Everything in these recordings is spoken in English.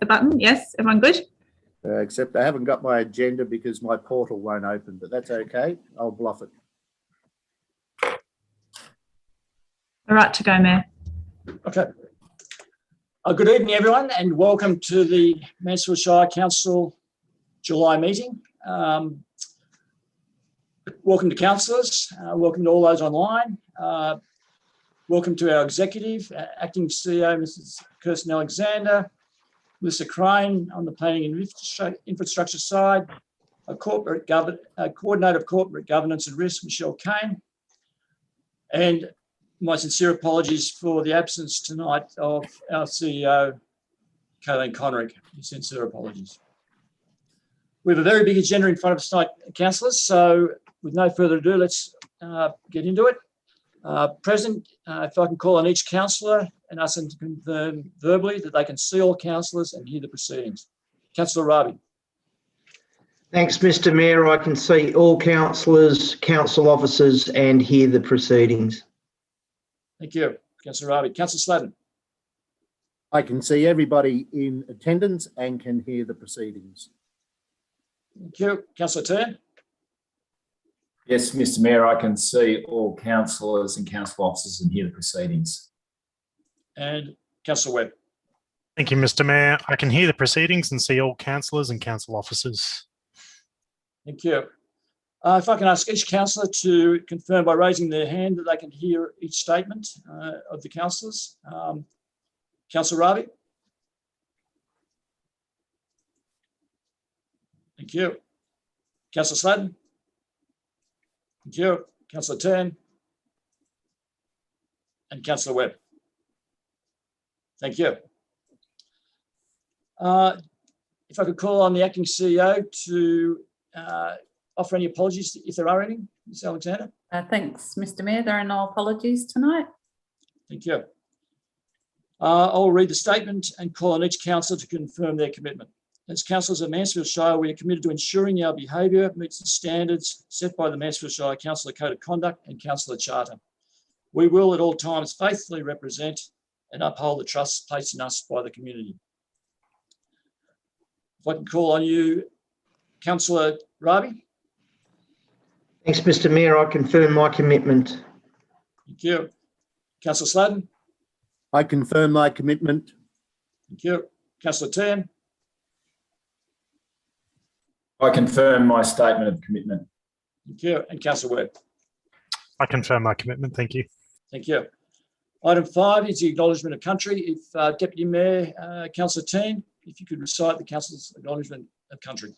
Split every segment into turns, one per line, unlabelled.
the button. Yes, everyone good?
Except I haven't got my agenda because my portal won't open, but that's okay. I'll bluff it.
All right to go, Mayor.
Okay. Good evening, everyone, and welcome to the Mansfield Shire Council July meeting. Welcome to councillors. Welcome to all those online. Welcome to our executive, Acting CEO, Mrs. Kirsten Alexander, Melissa Crane on the planning and infrastructure side, Coordinator of Corporate Governance and Risk, Michelle Kane, and my sincere apologies for the absence tonight of our CEO, Kayleen Conrick. Sincere apologies. We have a very big agenda in front of us tonight, councillors, so with no further ado, let's get into it. Present, if I can call on each councillor and ask them to confirm verbally that they can see all councillors and hear the proceedings. Councillor Rabi.
Thanks, Mr. Mayor. I can see all councillors, council officers and hear the proceedings.
Thank you, Councillor Rabi. Councillor Sladden.
I can see everybody in attendance and can hear the proceedings.
Thank you. Councillor Turn.
Yes, Mr. Mayor, I can see all councillors and council officers and hear the proceedings.
And Councillor Webb.
Thank you, Mr. Mayor. I can hear the proceedings and see all councillors and council officers.
Thank you. If I can ask each councillor to confirm by raising their hand that they can hear each statement of the councillors. Councillor Ravi. Thank you. Councillor Sladden. Thank you. Councillor Turn. And Councillor Webb. Thank you. If I could call on the Acting CEO to offer any apologies if there are any, Ms. Alexander.
Thanks, Mr. Mayor. There are no apologies tonight.
Thank you. I'll read the statement and call on each councillor to confirm their commitment. As councillors of Mansfield Shire, we are committed to ensuring our behaviour meets the standards set by the Mansfield Shire Councillor Code of Conduct and Councillor Charter. We will at all times faithfully represent and uphold the trust placed in us by the community. If I can call on you, Councillor Rabi.
Thanks, Mr. Mayor. I confirm my commitment.
Thank you. Councillor Sladden.
I confirm my commitment.
Thank you. Councillor Turn.
I confirm my statement of commitment.
Thank you. And Councillor Webb.
I confirm my commitment. Thank you.
Thank you. Item 5 is the acknowledgement of country. If Deputy Mayor, Councillor Teen, if you could recite the council's acknowledgement of country.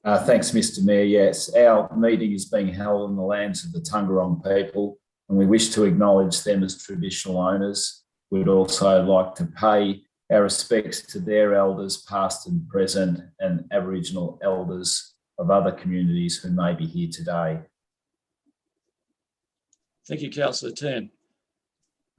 Thanks, Mr. Mayor. Yes, our meeting is being held on the lands of the Tungarong people, and we wish to acknowledge them as traditional owners. We'd also like to pay our respects to their elders, past and present, and Aboriginal elders of other communities who may be here today.
Thank you, Councillor Teen.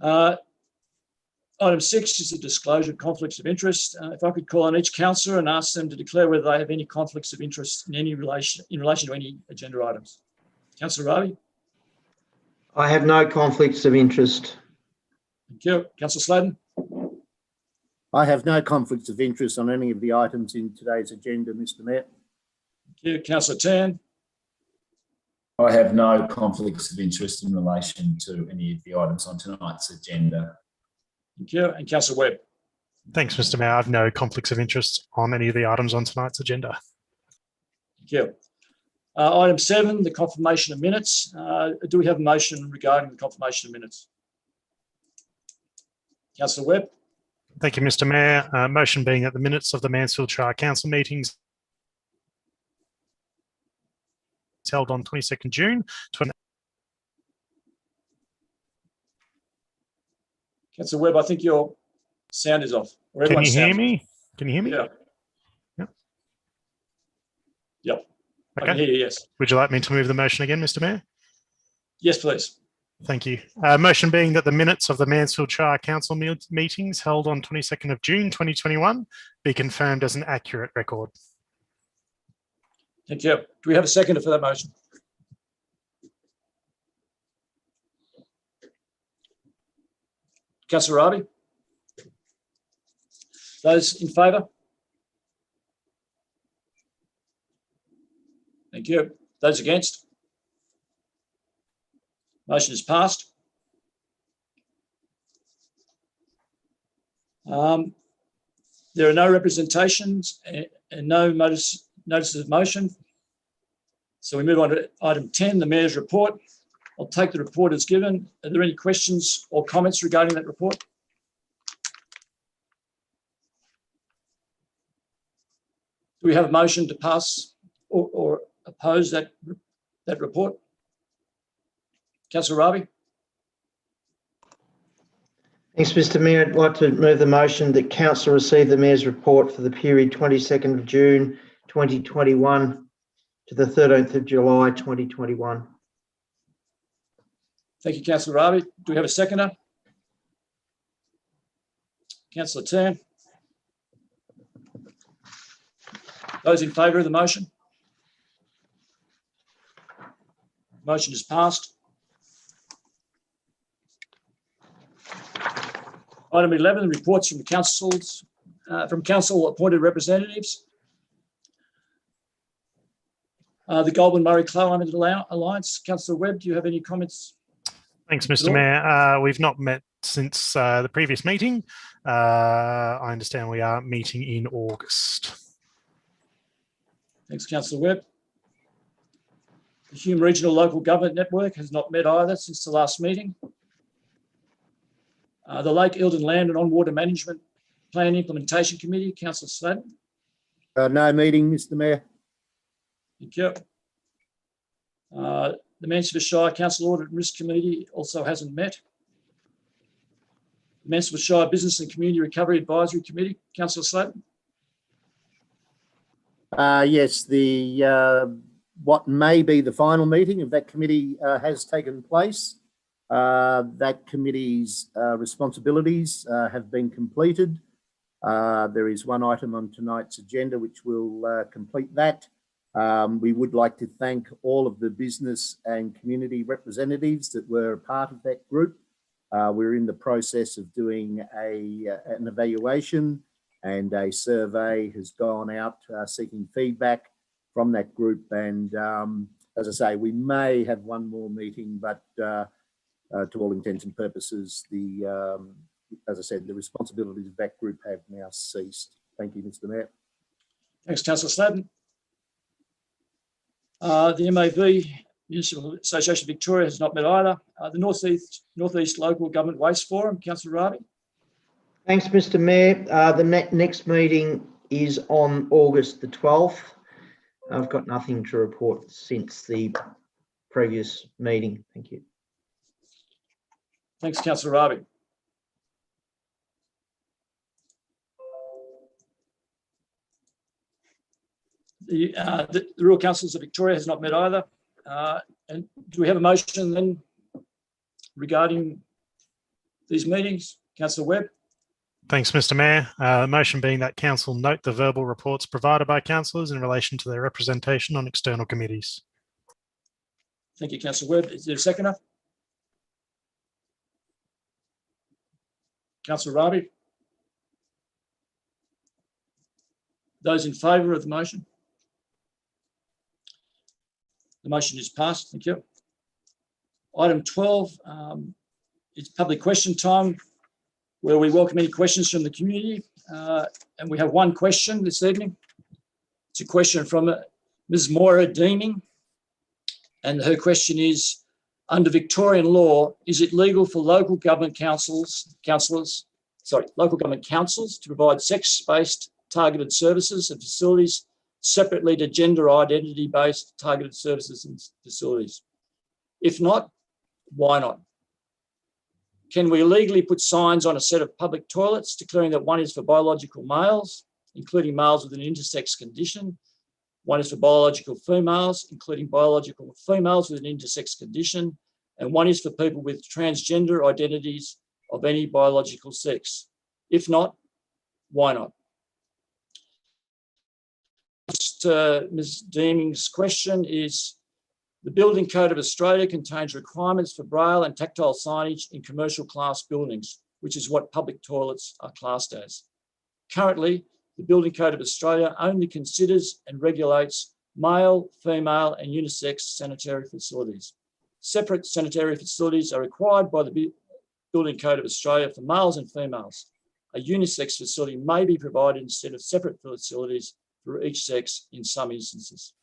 Item 6 is the disclosure of conflicts of interest. If I could call on each councillor and ask them to declare whether they have any conflicts of interest in any relation to any agenda items. Councillor Ravi.
I have no conflicts of interest.
Thank you. Councillor Sladden.
I have no conflicts of interest on any of the items in today's agenda, Mr. Mayor.
Thank you. Councillor Tan.
I have no conflicts of interest in relation to any of the items on tonight's agenda.
Thank you. And Councillor Webb.
Thanks, Mr. Mayor. I have no conflicts of interest on any of the items on tonight's agenda.
Thank you. Item 7, the confirmation of minutes. Do we have a motion regarding the confirmation of minutes? Councillor Webb.
Thank you, Mr. Mayor. Motion being that the minutes of the Mansfield Shire Council meetings held on 22nd June.
Councillor Webb, I think your sound is off.
Can you hear me? Can you hear me?
Yeah.
Yep.
Yep.
Okay.
I can hear you, yes.
Would you like me to move the motion again, Mr. Mayor?
Yes, please.
Thank you. Motion being that the minutes of the Mansfield Shire Council meetings held on 22nd of June 2021 be confirmed as an accurate record.
Thank you. Do we have a seconder for that motion? Councillor Rabi? Those in favour? Thank you. Those against? Motion is passed. There are no representations and no notices of motion. So we move on to item 10, the Mayor's report. I'll take the report as given. Are there any questions or comments regarding that report? Do we have a motion to pass or oppose that report? Councillor Rabi?
Thanks, Mr. Mayor. I'd like to move the motion that Council receive the Mayor's report for the period 22nd of June 2021 to the 13th of July 2021.
Thank you, Councillor Rabi. Do we have a seconder? Councillor Tan. Those in favour of the motion? Motion is passed. Item 11, reports from council appointed representatives. The Goulburn Murray Climate Alliance. Councillor Webb, do you have any comments?
Thanks, Mr. Mayor. We've not met since the previous meeting. I understand we are meeting in August.
Thanks, Councillor Webb. The Hume Regional Local Government Network has not met either since the last meeting. The Lake Eildon Land and On-Water Management Plan Implementation Committee, Councillor Sladden.
No meeting, Mr. Mayor.
Thank you. The Mansfield Shire Council Audit and Risk Committee also hasn't met. The Mansfield Shire Business and Community Recovery Advisory Committee, Councillor Sladden.
Yes, what may be the final meeting of that committee has taken place. That committee's responsibilities have been completed. There is one item on tonight's agenda which will complete that. We would like to thank all of the business and community representatives that were a part of that group. We're in the process of doing an evaluation, and a survey has gone out seeking feedback from that group. And as I say, we may have one more meeting, but to all intents and purposes, as I said, the responsibilities of that group have now ceased. Thank you, Mr. Mayor.
Thanks, Councillor Sladden. The MAV, Municipal Association of Victoria, has not met either. The North East Local Government Waste Forum, Councillor Rabi.
Thanks, Mr. Mayor. The next meeting is on August the 12th. I've got nothing to report since the previous meeting. Thank you.
Thanks, Councillor Rabi. The Rural Councils of Victoria has not met either. And do we have a motion then regarding these meetings? Councillor Webb.
Thanks, Mr. Mayor. Motion being that Council note the verbal reports provided by councillors in relation to their representation on external committees.
Thank you, Councillor Webb. Is there a seconder? Councillor Rabi. Those in favour of the motion? The motion is passed. Thank you. Item 12, it's public question time, where we welcome any questions from the community. And we have one question this evening. It's a question from Ms. Moira Deeming. And her question is, under Victorian law, is it legal for local government councils to provide sex-based targeted services and facilities separately to gender identity-based targeted services and facilities? If not, why not? Can we legally put signs on a set of public toilets declaring that one is for biological males, including males with an intersex condition, one is for biological females, including biological females with an intersex condition, and one is for people with transgender identities of any biological sex? If not, why not? Ms. Deeming's question is, the Building Code of Australia contains requirements for braille and tactile signage in commercial class buildings. which is what public toilets are classed as. Currently, the Building Code of Australia only considers and regulates male, female, and unisex sanitary facilities. Separate sanitary facilities are required by the Building Code of Australia for males and females. A unisex facility may be provided instead of separate facilities for each sex in some instances.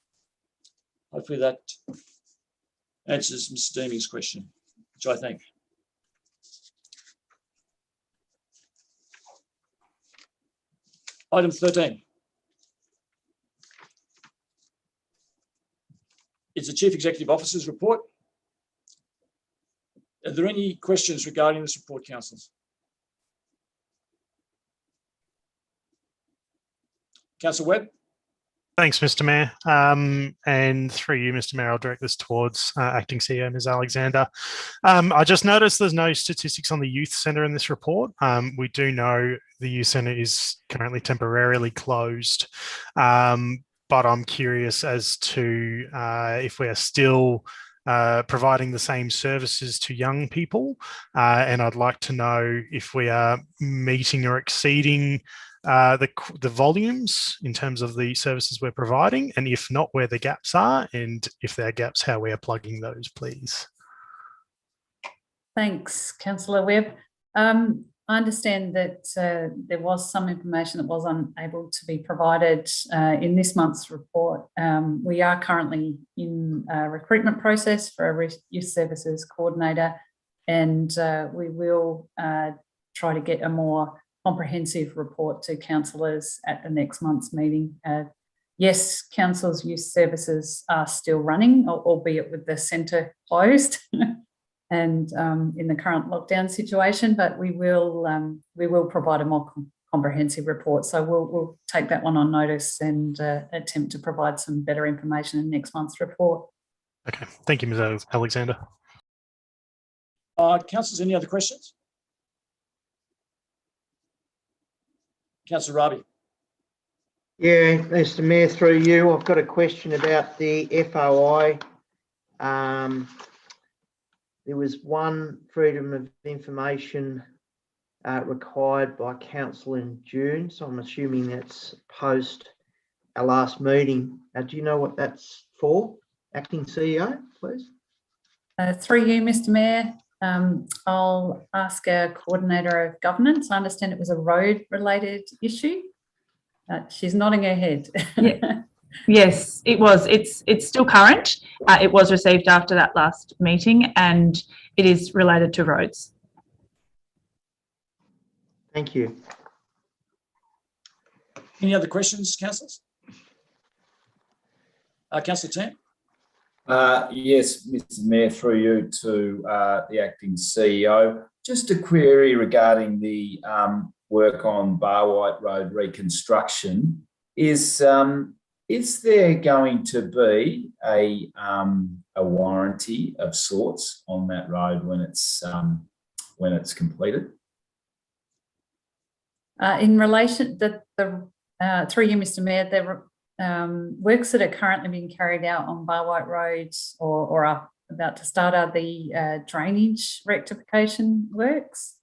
Hopefully that answers Mr. Deeming's question, which I think. Item 13 is the Chief Executive Officer's report. Are there any questions regarding this report, councillors? Councillor Webb?
Thanks, Mr. Mayor. And through you, Mr. Mayor, I'll direct this towards Acting CEO Ms. Alexander. I just noticed there's no statistics on the youth centre in this report. We do know the youth centre is currently temporarily closed, but I'm curious as to if we are still providing the same services to young people, and I'd like to know if we are meeting or exceeding the volumes in terms of the services we're providing, and if not, where the gaps are, and if there are gaps, how we are plugging those, please.
Thanks, Councillor Webb. I understand that there was some information that was unable to be provided in this month's report. We are currently in a recruitment process for a youth services coordinator, and we will try to get a more comprehensive report to councillors at the next month's meeting. Yes, council's youth services are still running, albeit with the centre closed and in the current lockdown situation, but we will provide a more comprehensive report. So we'll take that one on notice and attempt to provide some better information in next month's report.
Okay, thank you, Ms. Alexander.
Councillors, any other questions? Councillor Rabi.
Yeah, Mr. Mayor, through you, I've got a question about the FOI. There was one freedom of information required by council in June, so I'm assuming that's post our last meeting. Do you know what that's for? Acting CEO, please.
Through you, Mr. Mayor, I'll ask our coordinator of governance. I understand it was a road-related issue. She's nodding her head.
Yeah. Yes, it was. It's still current. It was received after that last meeting, and it is related to roads.
Thank you.
Any other questions, councillors? Councillor Tam?
Yes, Mr. Mayor, through you to the Acting CEO. Just a query regarding the work on Barwhite Road reconstruction. Is there going to be a warranty of sorts on that road when it's completed?
In relation to through you, Mr. Mayor, the works that are currently being carried out on Barwhite Road or are about to start are the drainage rectification works.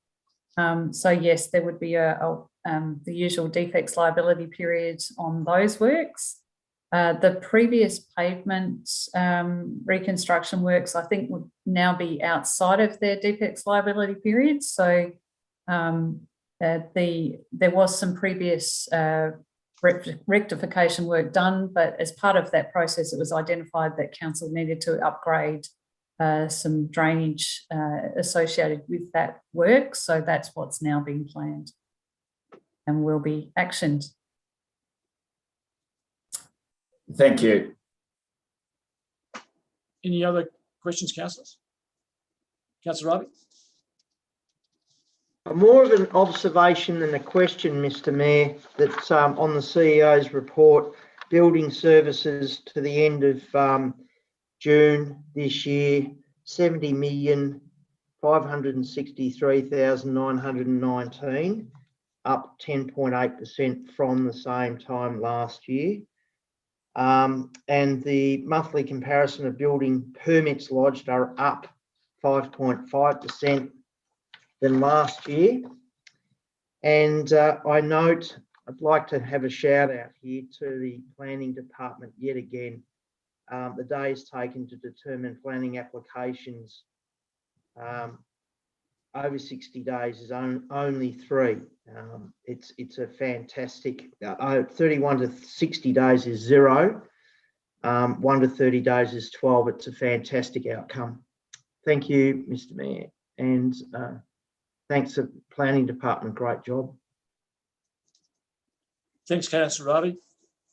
So yes, there would be the usual defects liability period on those works. The previous pavement reconstruction works, I think, would now be outside of their defects liability period. So there was some previous rectification work done, but as part of that process, it was identified that council needed to upgrade some drainage associated with that work. So that's what's now being planned and will be actioned.
Thank you.
Any other questions, councillors? Councillor Rabi?
More of an observation than a question, Mr. Mayor, that's on the CEO's report, building services to the end of June this year, 70,563,919, up 10.8% from the same time last year. And the monthly comparison of building permits lodged are up 5.5%. than last year. And I note, I'd like to have a shout out here to the planning department yet again. The days taken to determine planning applications over 60 days is only 3. It's a fantastic, 31 to 60 days is 0. 1 to 30 days is 12. It's a fantastic outcome. Thank you, Mr. Mayor, and thanks to the planning department. Great job.
Thanks, Councillor Ravi.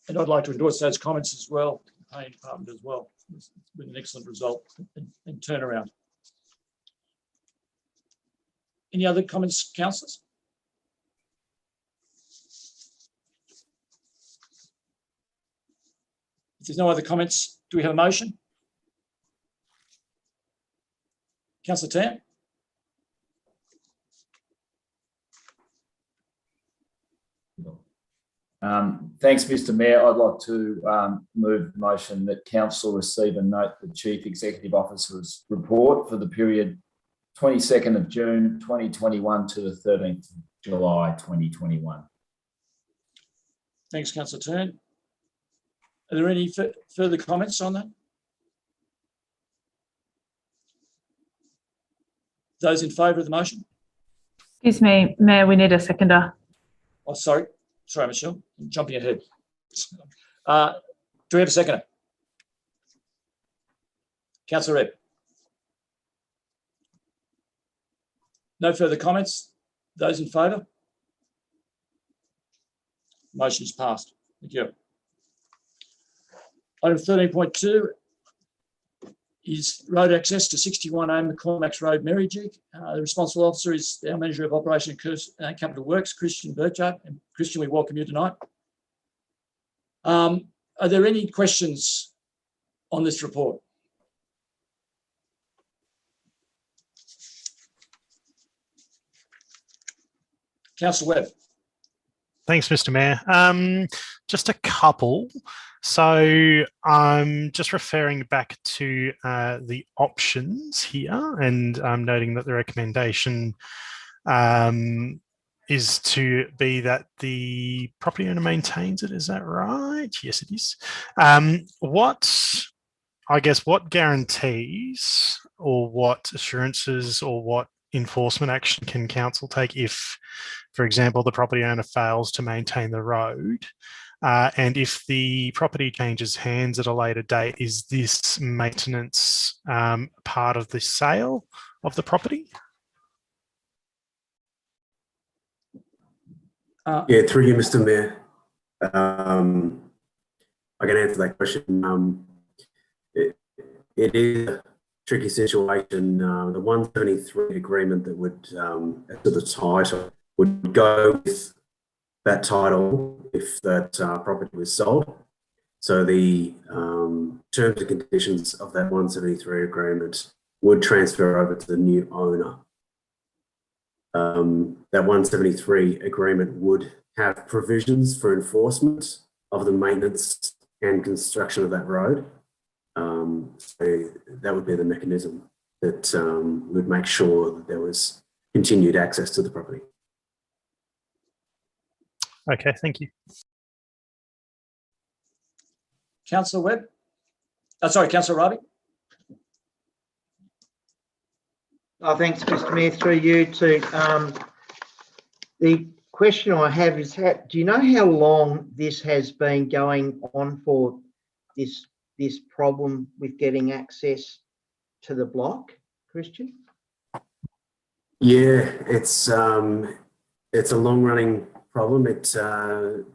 And I'd like to endorse those comments as well, the planning department as well. It's been an excellent result and turnaround. Any other comments, councillors? If there's no other comments, do we have a motion? Councillor Tam?
Thanks, Mr. Mayor. I'd like to move the motion that Council receive and note the Chief Executive Officer's report for the period 22nd of June 2021 to the 13th of July 2021.
Thanks, Councillor Tam. Are there any further comments on that? Those in favour of the motion?
Excuse me, Mayor, we need a seconder.
Oh, sorry, Michelle, I'm jumping ahead. Do we have a seconder? Councillor Redd. No further comments. Those in favour? Motion is passed. Thank you. Item 13.2 is road access to 61A McCormack's Road, Merrijig. The responsible officer is our Manager of Operation and Capital Works, Christian Burchard. And Christian, we welcome you tonight. Are there any questions on this report? Councillor Webb.
Thanks, Mr. Mayor. Just a couple. So I'm just referring back to the options here, and I'm noting that the recommendation is to be that the property owner maintains it. Is that right? Yes, it is. What guarantees or what assurances or what enforcement action can council take if, for example, the property owner fails to maintain the road? And if the property changes hands at a later date, is this maintenance part of the sale of the property?
Yeah, through you, Mr. Mayor. I can answer that question. It is a tricky situation. The 173 agreement that would, to the title, would go with that title if that property was sold. So the terms and conditions of that 173 agreement would transfer over to the new owner. That 173 agreement would have provisions for enforcement of the maintenance and construction of that road. So that would be the mechanism that would make sure that there was continued access to the property.
Okay, thank you.
Councillor Webb? Sorry, Councillor Ravi?
Oh, thanks, Mr. Mayor, through you to the question I have is, do you know how long this has been going on for, this problem with getting access to the block, Christian?
Yeah, it's a long-running problem. It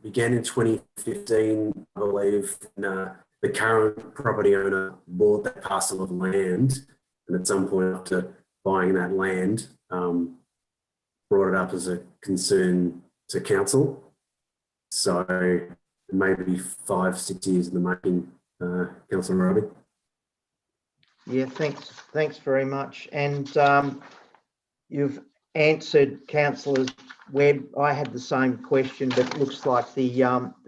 began in 2015, I believe, and the current property owner bought that parcel of land, and at some point after buying that land, brought it up as a concern to council. So maybe 5-6 years in the making, Councillor Ravi.
Yeah, thanks very much. And you've answered Councillor Webb. I had the same question, but it looks like the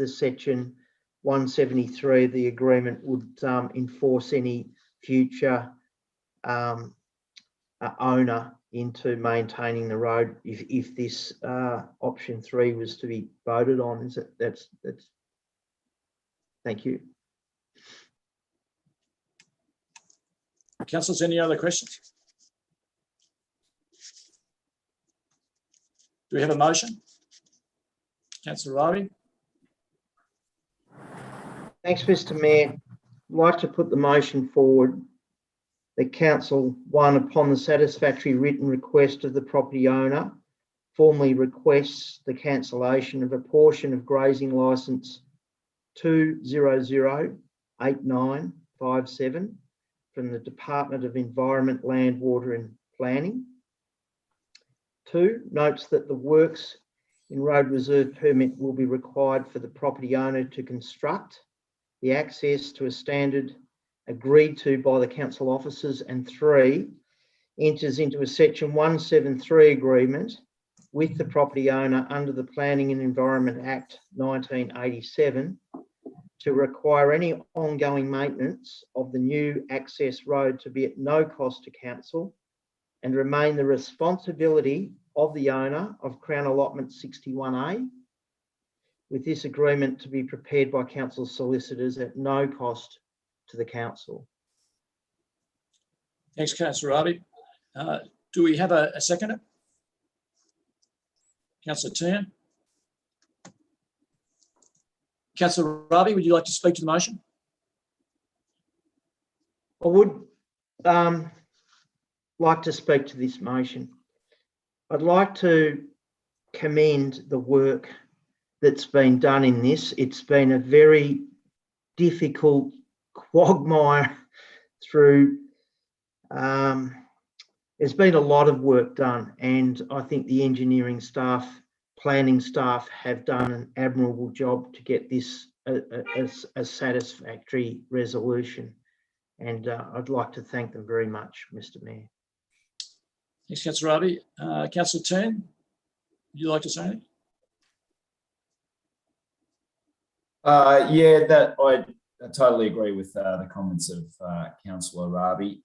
section 173 of the agreement would enforce any future owner into maintaining the road if this option 3 was to be voted on. Is it? That's. Thank you.
Councillors, any other questions? Do we have a motion? Councillor Ravi.
Thanks, Mr. Mayor. I'd like to put the motion forward that Council 1, upon the satisfactory written request of the property owner, formally requests the cancellation of a portion of grazing licence 2008957 from the Department of Environment, Land, Water and Planning. 2, notes that the works in road reserve permit will be required for the property owner to construct the access to a standard agreed to by the council officers. And 3, enters into a section 173 agreement with the property owner under the Planning and Environment Act 1987 to require any ongoing maintenance of the new access road to be at no cost to council and remain the responsibility of the owner of Crown Allotment 61A, with this agreement to be prepared by council solicitors at no cost to the council.
Thanks, Councillor Ravi. Do we have a seconder? Councillor Tian. Councillor Ravi, would you like to speak to the motion?
I would like to speak to this motion. I'd like to commend the work that's been done in this. It's been a very difficult quagmire through. There's been a lot of work done, and I think the engineering staff, planning staff have done an admirable job to get this a satisfactory resolution. And I'd like to thank them very much, Mr. Mayor.
Thanks, Councillor Ravi. Councillor Tian, would you like to say anything?
Yeah, that I totally agree with the comments of Councillor Ravi.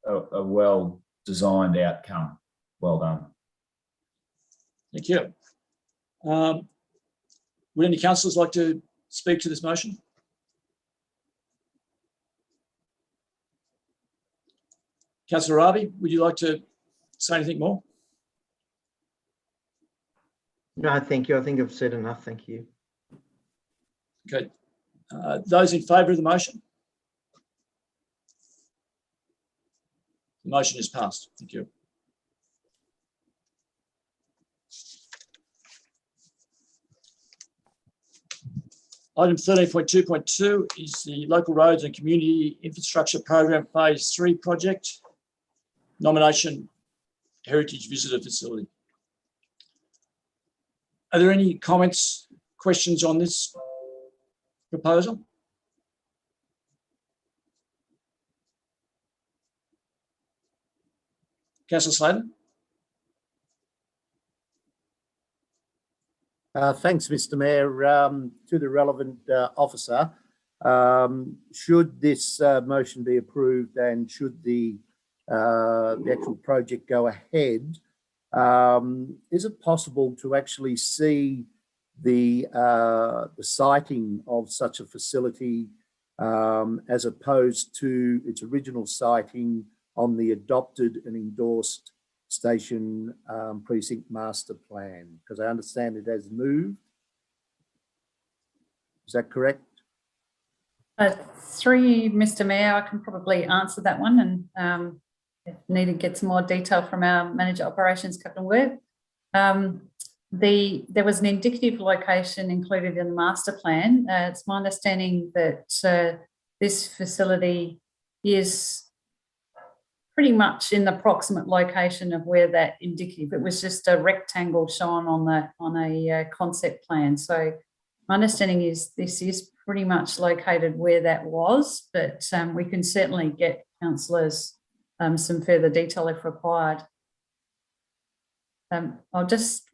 A well-designed outcome. Well done.
Thank you. Would any councillors like to speak to this motion? Councillor Ravi, would you like to say anything more?
No, thank you. I think I've said enough. Thank you.
Okay. Those in favour of the motion? The motion is passed. Thank you. Item 13.2.2 is the Local Roads and Community Infrastructure Program Phase 3 project, nomination Heritage Visitor Facility. Are there any comments, questions on this proposal? Councillor Sladen.
Thanks, Mr. Mayor. To the relevant officer, should this motion be approved and should the actual project go ahead, is it possible to actually see the siting of such a facility as opposed to its original siting on the adopted and endorsed station precinct master plan? Because I understand it has moved. Is that correct?
Through Mr. Mayor, I can probably answer that one, and if needed, get some more detail from our Manager Operations, Captain Webb. There was an indicative location included in the master plan. It's my understanding that this facility is pretty much in the proximate location of where that indicative. It was just a rectangle shown on a concept plan. So my understanding is this is pretty much located where that was, but we can certainly get councillors some further detail if required. I'll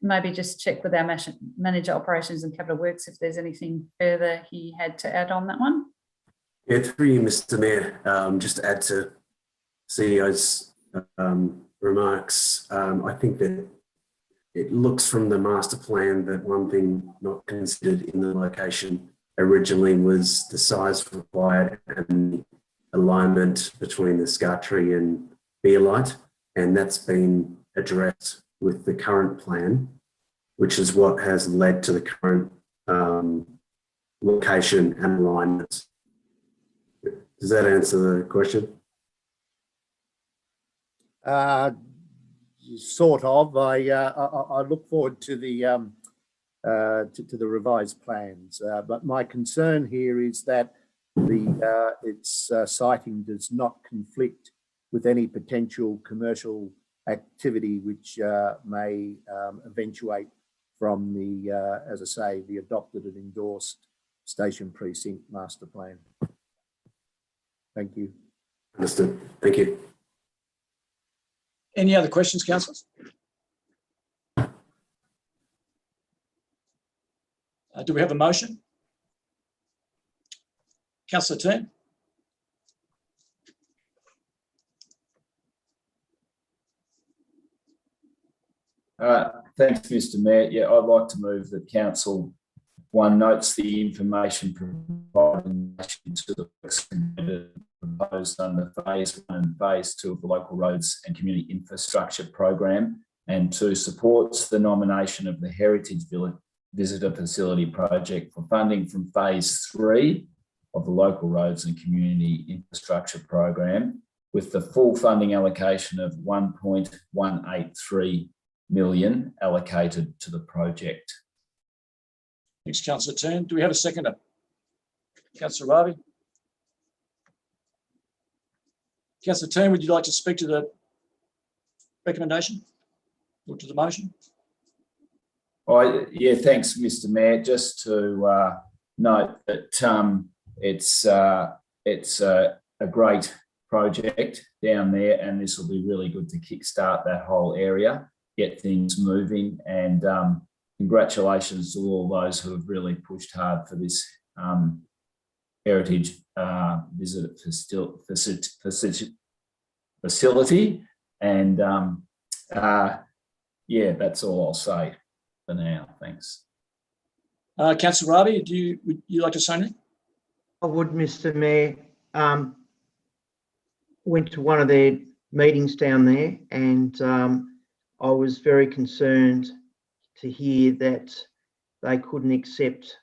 maybe just check with our Manager Operations and Capital Works if there's anything further he had to add on that one.
Yeah, through you, Mr. Mayor, just to add to CEO's remarks. I think that it looks from the master plan that one thing not considered in the location originally was the size required and the alignment between the scar tree and beer light, and that's been addressed with the current plan, which is what has led to the current location and alignment. Does that answer the question?
Sort of. I look forward to the revised plans, but my concern here is that its siting does not conflict with any potential commercial activity which may eventuate from the, as I say, the adopted and endorsed station precinct master plan. Thank you.
Understood. Thank you.
Any other questions, councillors? Do we have a motion? Councillor Team?
Thanks, Mr. Mayor. Yeah, I'd like to move that Council 1 notes the information provided in relation to the works proposed under Phase 1 and Phase 2 of the Local Roads and Community Infrastructure Program, and 2 supports the nomination of the Heritage Village Visitor Facility Project for funding from Phase 3 of the Local Roads and Community Infrastructure Program, with the full funding allocation of 1.183 million allocated to the project.
Thanks, Councillor Team. Do we have a seconder? Councillor Ravi? Councillor Team, would you like to speak to the recommendation or to the motion?
Yeah, thanks, Mr. Mayor. Just to note that it's a great project down there, and this will be really good to kickstart that whole area, get things moving, and congratulations to all those who have really pushed hard for this heritage visitor facility. And yeah, that's all I'll say for now. Thanks.
Councillor Ravi, would you like to say anything?
I would, Mr. Mayor. Went to one of their meetings down there, and I was very concerned to hear that they couldn't accept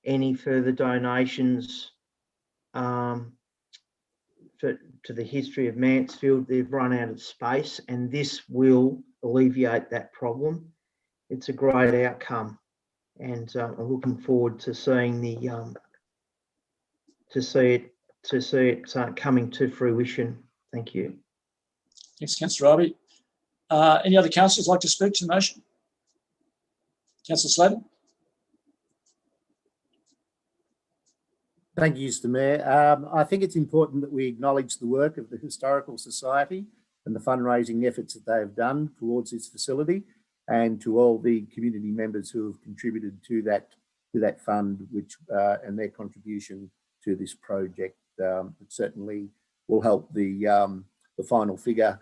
any further donations to the history of Mansfield. They've run out of space, and this will alleviate that problem. It's a great outcome, and I'm looking forward to seeing it coming to fruition. Thank you.
Thanks, Councillor Ravi. Any other councillors like to speak to the motion? Councillor Sladen?
Thank you, Mr. Mayor. I think it's important that we acknowledge the work of the Historical Society and the fundraising efforts that they have done towards this facility, and to all the community members who have contributed to that fund, which and their contribution to this project. It certainly will help the final figure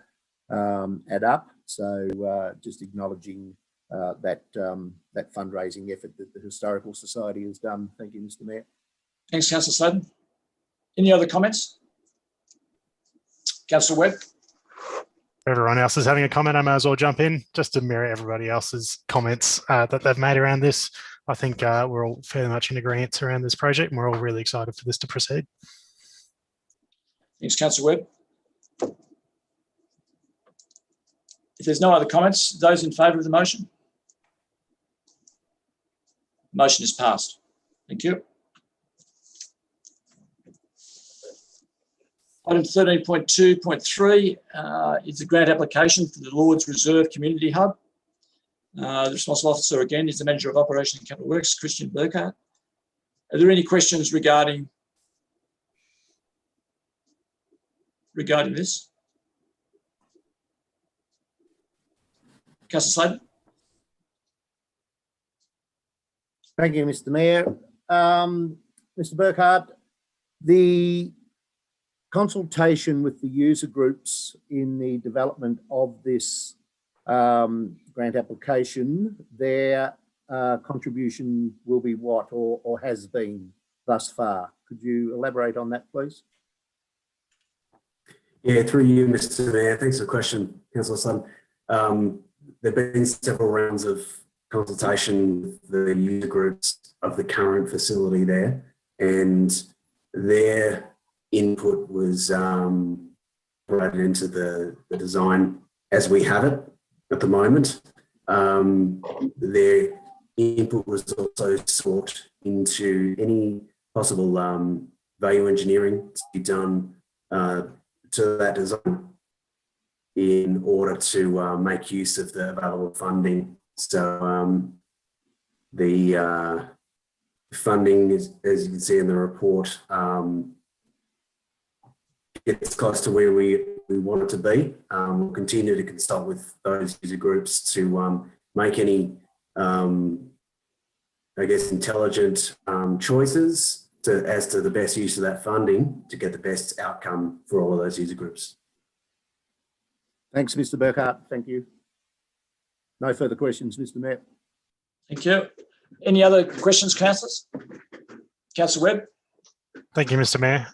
add up. So just acknowledging that fundraising effort that the Historical Society has done. Thank you, Mr. Mayor.
Thanks, Councillor Sladen. Any other comments? Councillor Webb?
Everyone else is having a comment, I may as well jump in just to mirror everybody else's comments that they've made around this. I think we're all fairly much in agreement around this project, and we're all really excited for this to proceed.
Thanks, Councillor Webb. If there's no other comments, those in favour of the motion? The motion is passed. Thank you. Item 13.2.3 is the grant application for the Lords Reserve Community Hub. The responsible officer again is the Manager of Operations and Capital Works, Christian Burkhardt. Are there any questions regarding this? Councillor Sladen?
Thank you, Mr. Mayor. Mr. Burkhardt, the consultation with the user groups in the development of this grant application, their contribution will be what, or has been thus far? Could you elaborate on that, please?
Yeah, through you, Mr. Mayor. Thanks for the question, Councillor Sutton. There have been several rounds of consultation with the user groups of the current facility there, and their input was incorporated into the design as we have it at the moment. Their input was also sought into any possible value engineering to be done to that design in order to make use of the available funding. So the funding, is, as you can see in the report, it's close to where we want it to be. We'll continue to consult with those user groups to make any, I guess, intelligent choices as to the best use of that funding to get the best outcome for all of those user groups.
Thanks, Mr. Burkhart. Thank you. No further questions, Mr. Mayor.
Thank you. Any other questions, councillors? Councillor Webb?
Thank you, Mr. Mayor.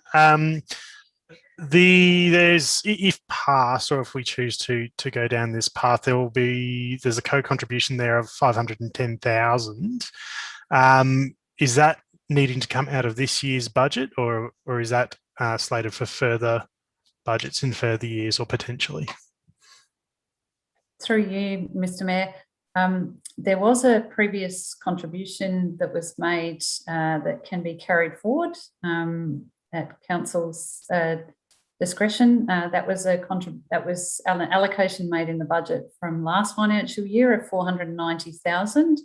There's, if passed, or if we choose to go down this path, there's a co-contribution there of 510,000. Is that needing to come out of this year's budget, or is that slated for further budgets in further years, or potentially?
Through you, Mr. Mayor, there was a previous contribution that was made that can be carried forward at council's discretion. That was an allocation made in the budget from last financial year of 490,000,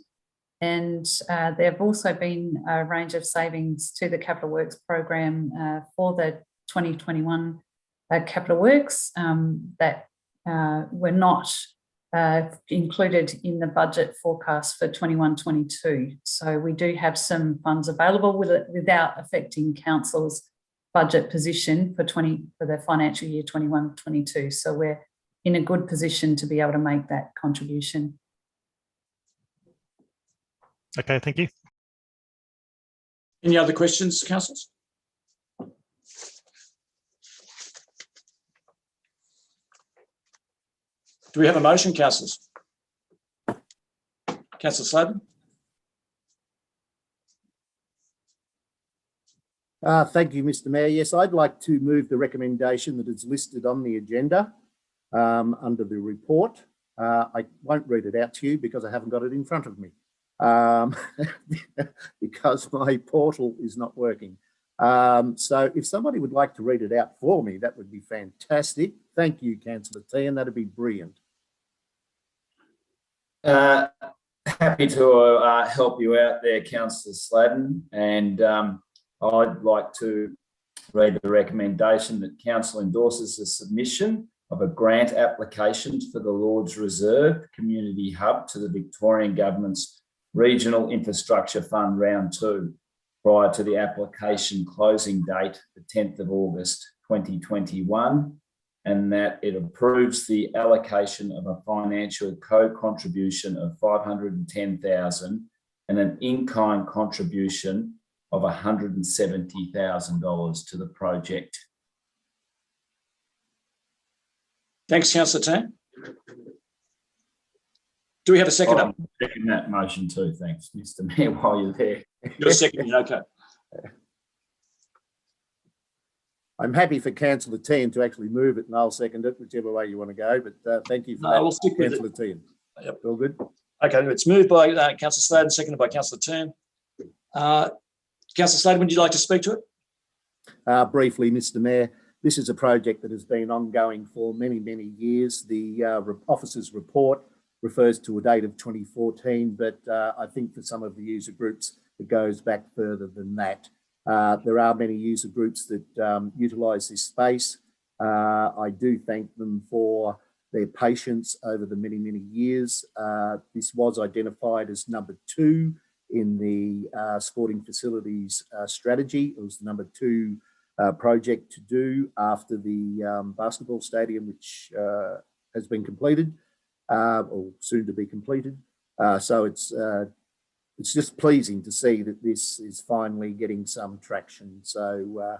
and there have also been a range of savings to the capital works program for the 2021 capital works that were not included in the budget forecast for 21-22. So we do have some funds available without affecting council's budget position for the financial year 21-22. So we're in a good position to be able to make that contribution.
Okay, thank you.
Any other questions, councillors? Do we have a motion, councillors? Councillor Sladen?
Thank you, Mr. Mayor. Yes, I'd like to move the recommendation that is listed on the agenda under the report. I won't read it out to you because I haven't got it in front of me because my portal is not working. So if somebody would like to read it out for me, that would be fantastic. Thank you, Councillor T, and that'd be brilliant.
Happy to help you out there, Councillor Sladen, and I'd like to read the recommendation that Council endorses the submission of a grant application for the Lord's Reserve Community Hub to the Victorian Government's Regional Infrastructure Fund Round 2 prior to the application closing date, the 10th of August 2021, and that it approves the allocation of a financial co-contribution of 510,000 and an in-kind contribution of $170,000 to the project.
Thanks, Councillor Tan. Do we have a second?
I'll second that motion too. Thanks, Mr. Mayor, while you're there.
You're seconding, okay.
I'm happy for Councillor T to actually move it, and I'll second it, whichever way you want to go. But thank you for that,
we'll stick with
Councillor T.
Yep.
All good.
Okay, it's moved by Councillor Sladen, seconded by Councillor Tan. Councillor Sladen, would you like to speak to it?
Briefly, Mr. Mayor, this is a project that has been ongoing for many, many years. The officer's report refers to a date of 2014, but I think for some of the user groups, it goes back further than that. There are many user groups that utilise this space. I do thank them for their patience over the many, many years. This was identified as number 2 in the sporting facilities strategy. It was the number 2 project to do after the basketball stadium, which has been completed or soon to be completed. So it's just pleasing to see that this is finally getting some traction. So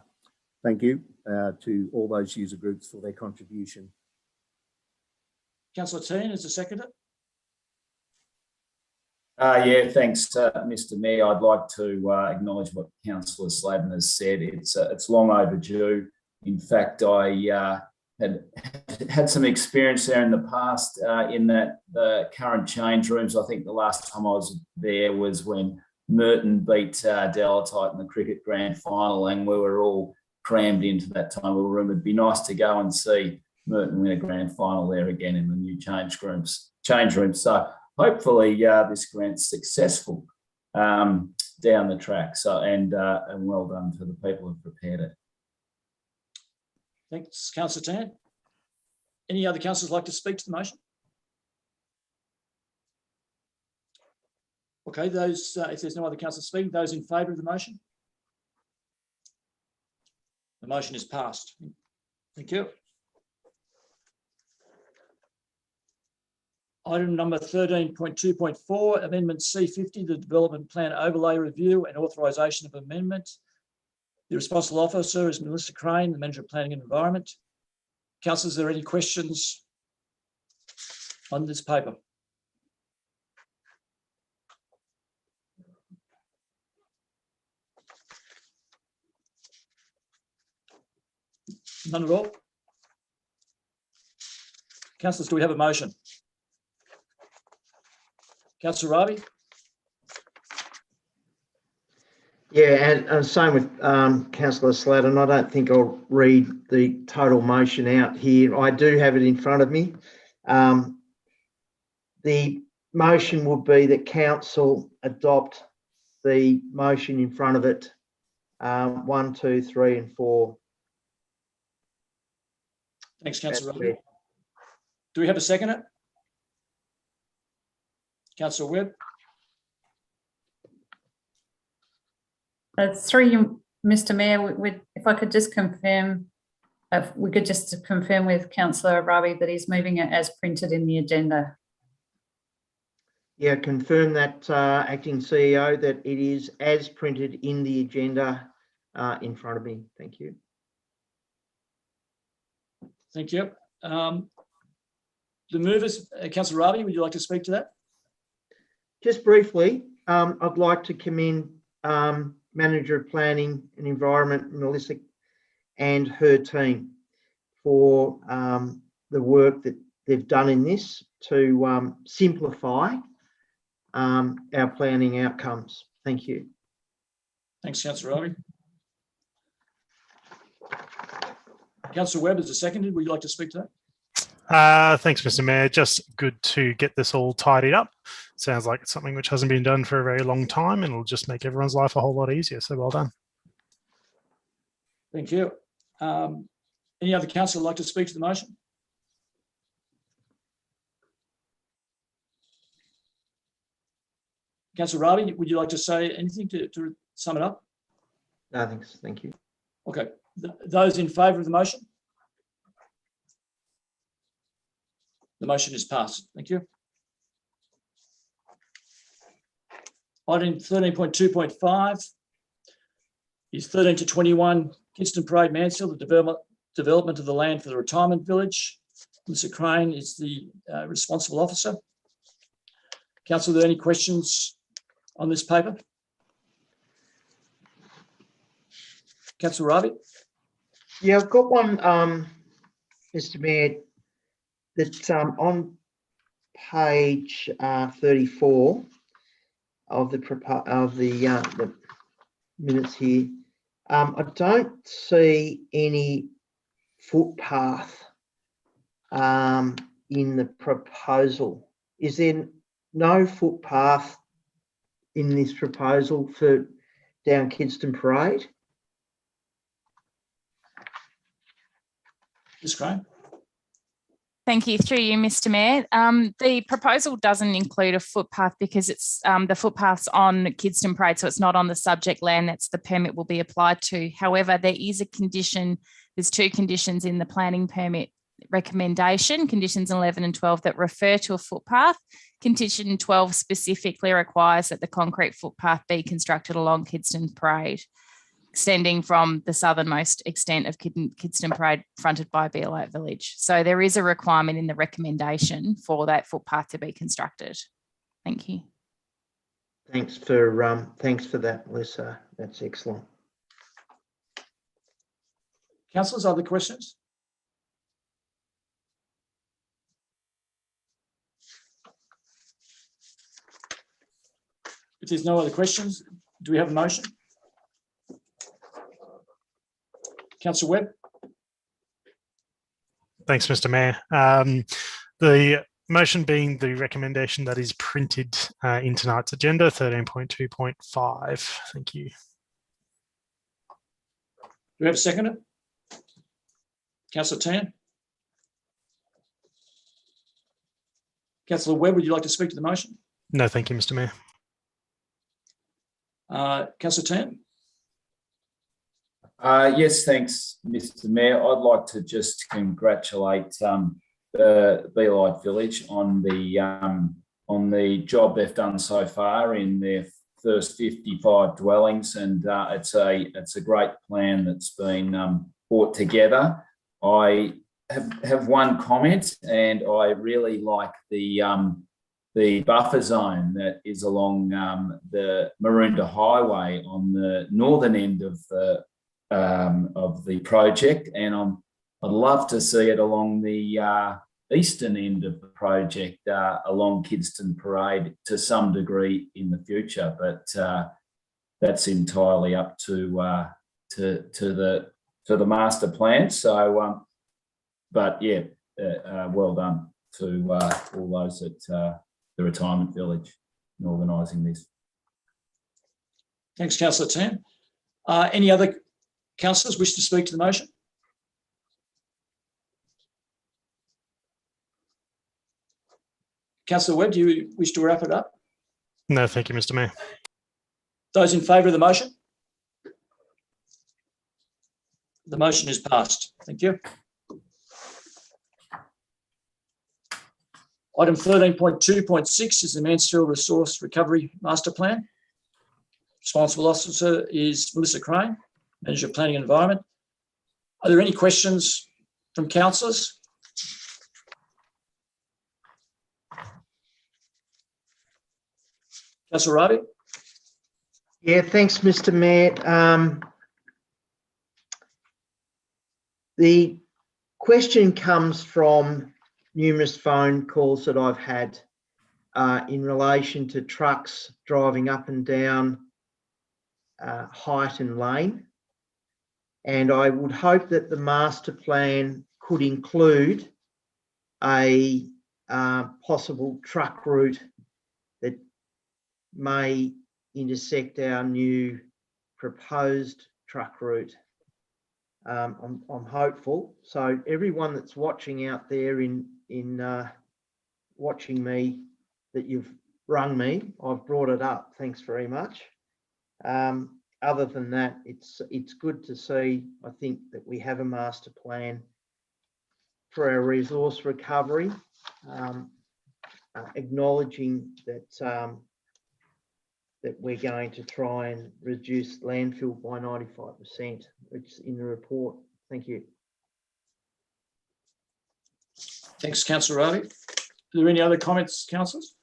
thank you to all those user groups for their contribution.
Councillor Teen is the seconder.
Yeah, thanks, Mr. Mayor. I'd like to acknowledge what Councillor Sladen has said. It's long overdue. In fact, I had some experience there in the past in that the current change rooms. I think the last time I was there was when Merton beat Delatite in the cricket grand final, and we were all crammed into that time of room. It'd be nice to go and see Merton win a grand final there again in the new change rooms. So hopefully this grant's successful down the track. So and well done to the people who prepared it.
Thanks, Councillor Tan. Any other councillors like to speak to the motion? Okay, those if there's no other councillors speaking, those in favour of the motion? The motion is passed. Thank you. Item number 13.2.4, Amendment C50, the Development Plan Overlay Review and Authorisation of Amendment. The responsible officer is Melissa Crane, the Manager of Planning and Environment. Councillors, are there any questions on this paper? None at all. Councillors, do we have a motion? Councillor Ravi?
Yeah, and same with Councillor Sladen. I don't think I'll read the total motion out here. I do have it in front of me. The motion would be that council adopt the motion in front of it, 1, 2, 3 and 4.
Thanks, Councillor Ravi. Do we have a seconder? Councillor Webb?
Through you, Mr. Mayor, if I could just confirm, if we could just confirm with Councillor Ravi that he's moving it as printed in the agenda.
Yeah, confirm that, Acting CEO, that it is as printed in the agenda in front of me. Thank you.
Thank you. The movers, Councillor Ravi, would you like to speak to that?
Just briefly, I'd like to commend Manager of Planning and Environment, Melissa, and her team for the work that they've done in this to simplify our planning outcomes. Thank you.
Thanks, Councillor Ravi. Councillor Webb is the seconded. Would you like to speak to that?
Thanks, Mr. Mayor. Just good to get this all tidied up. Sounds like it's something which hasn't been done for a very long time, and it'll just make everyone's life a whole lot easier. So well done.
Thank you. Any other councillor like to speak to the motion? Councillor Ravi, would you like to say anything to sum it up?
No, thanks. Thank you.
Okay. Those in favour of the motion? The motion is passed. Thank you. Item 13.2.5 is 13 to 21 Kingston Parade, Mansfield, the development of the land for the retirement village. Mr. Crane is the responsible officer. Council, are there any questions on this paper? Councillor Ravi?
Yeah, I've got one, Mr. Mayor, that's on page 34 of the minutes here. I don't see any footpath in the proposal. Is there no footpath in this proposal for down Kidston Parade?
Ms. Crane?
Thank you. Through you, Mr. Mayor. The proposal doesn't include a footpath because it's the footpath's on Kidston Parade, so it's not on the subject land that's the permit will be applied to. However, there is a condition, there's two conditions in the planning permit recommendation, conditions 11 and 12 that refer to a footpath. Condition 12 specifically requires that the concrete footpath be constructed along Kidston Parade, extending from the southernmost extent of Kidston Parade fronted by Bealite Village. So there is a requirement in the recommendation for that footpath to be constructed. Thank you.
Thanks for that, Melissa. That's excellent.
Councillors, other questions? If there's no other questions, do we have a motion? Councillor Webb.
Thanks, Mr. Mayor. The motion being the recommendation that is printed in tonight's agenda, 13.2.5. Thank you.
Do we have a seconder? Councillor Tan. Councillor Webb, would you like to speak to the motion?
No, thank you, Mr. Mayor.
Councillor Tan.
Yes, thanks, Mr. Mayor. I'd like to just congratulate the Bealite Village on the job they've done so far in their first 55 dwellings, and it's a great plan that's been brought together. I have one comment, and I really like the buffer zone that is along the Maroondah Highway on the northern end of the project, and I'd love to see it along the eastern end of the project, along Kidston Parade to some degree in the future, but that's entirely up to the master plan. So, but yeah, well done to all those at the retirement village in organising this.
Thanks, Councillor Tan. Any other councillors wish to speak to the motion? Councillor Webb, do you wish to wrap it up?
No, thank you, Mr. Mayor.
Those in favour of the motion? The motion is passed. Thank you. Item 13.2.6 is the Mansfield Resource Recovery Master Plan. Responsible officer is Melissa Crane, Manager of Planning and Environment. Are there any questions from councillors? Councillor Ravi?
Yeah, thanks, Mr. Mayor. The question comes from numerous phone calls that I've had in relation to trucks driving up and down Height and Lane. And I would hope that the master plan could include a possible truck route that may intersect our new proposed truck route. I'm hopeful. So everyone that's watching out there in watching me, that you've rung me, I've brought it up. Thanks very much. Other than that, it's good to see, I think, that we have a master plan for our resource recovery, acknowledging that that we're going to try and reduce landfill by 95%. It's in the report. Thank you.
Thanks, Councillor Ravi. Are there any other comments, councillors?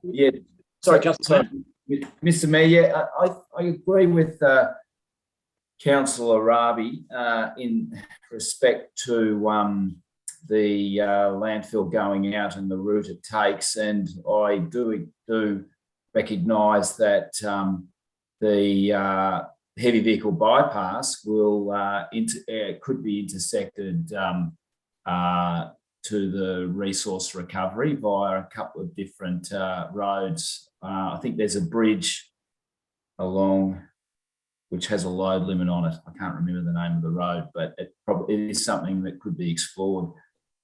Yeah,
Sorry, Councillor.
Mr. Mayor, yeah, I agree with Councillor Ravi in respect to the landfill going out and the route it takes, and I do recognise that the heavy vehicle bypass will could be intersected to the resource recovery via a couple of different roads. I think there's a bridge along which has a load limit on it. I can't remember the name of the road, but it is something that could be explored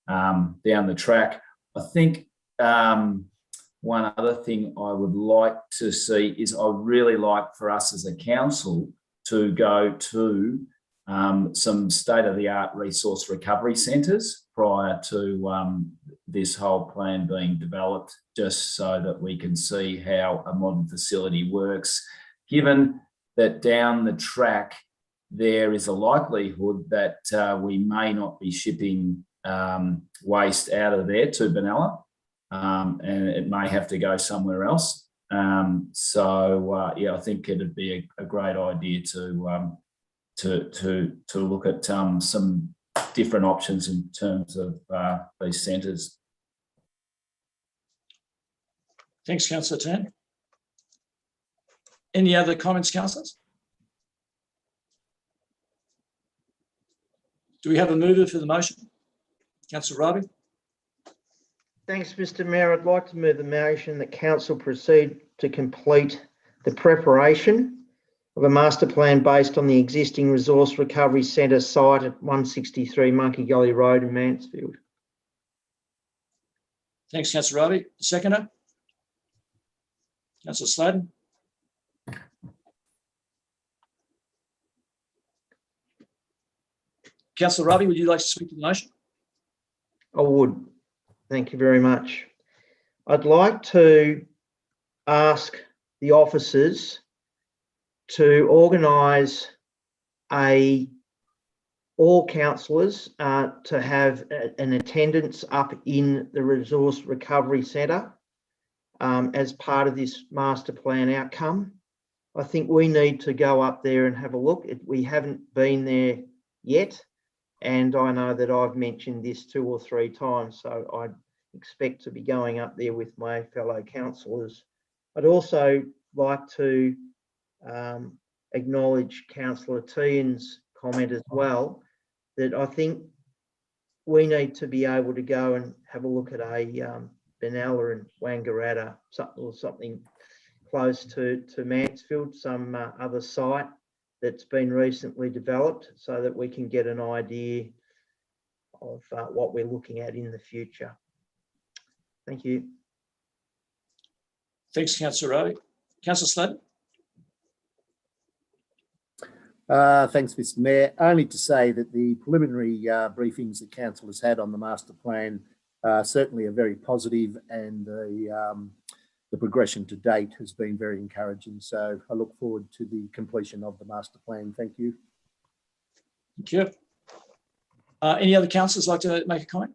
down the track. I think one other thing I would like to see is I'd really like for us as a council to go to some state-of-the-art resource recovery centres prior to this whole plan being developed, just so that we can see how a modern facility works, given that down the track there is a likelihood that we may not be shipping waste out of there to Benalla, and it may have to go somewhere else. Yeah, I think it'd be a great idea to look at some different options in terms of these centres.
Thanks, Councillor Tan. Any other comments, councillors? Do we have a mover for the motion? Councillor Rabi.
Thanks, Mr. Mayor. I'd like to move the motion that council proceed to complete the preparation of a master plan based on the existing resource recovery centre site at 163 Monkey Gully Road in Mansfield.
Thanks, Councillor Rabi. Seconder? Councillor Sladen. Councillor Rabi, would you like to speak to the motion?
I would. Thank you very much. I'd like to ask the officers to organise all councillors to have an attendance up in the Resource Recovery Centre as part of this master plan outcome. I think we need to go up there and have a look. We haven't been there yet, and I know that I've mentioned this 2 or 3 times, so I expect to be going up there with my fellow councillors. I'd also like to acknowledge Councillor Tian's comment as well, that I think we need to be able to go and have a look at a Benalla and Wangaratta, something close to Mansfield, some other site that's been recently developed, so that we can get an idea of what we're looking at in the future. Thank you.
Thanks, Councillor Rabi. Councillor Sladen.
Thanks, Mr. Mayor. Only to say that the preliminary briefings that council has had on the master plan certainly are very positive, and the progression to date has been very encouraging. So I look forward to the completion of the master plan. Thank you.
Thank you. Any other councillors like to make a comment?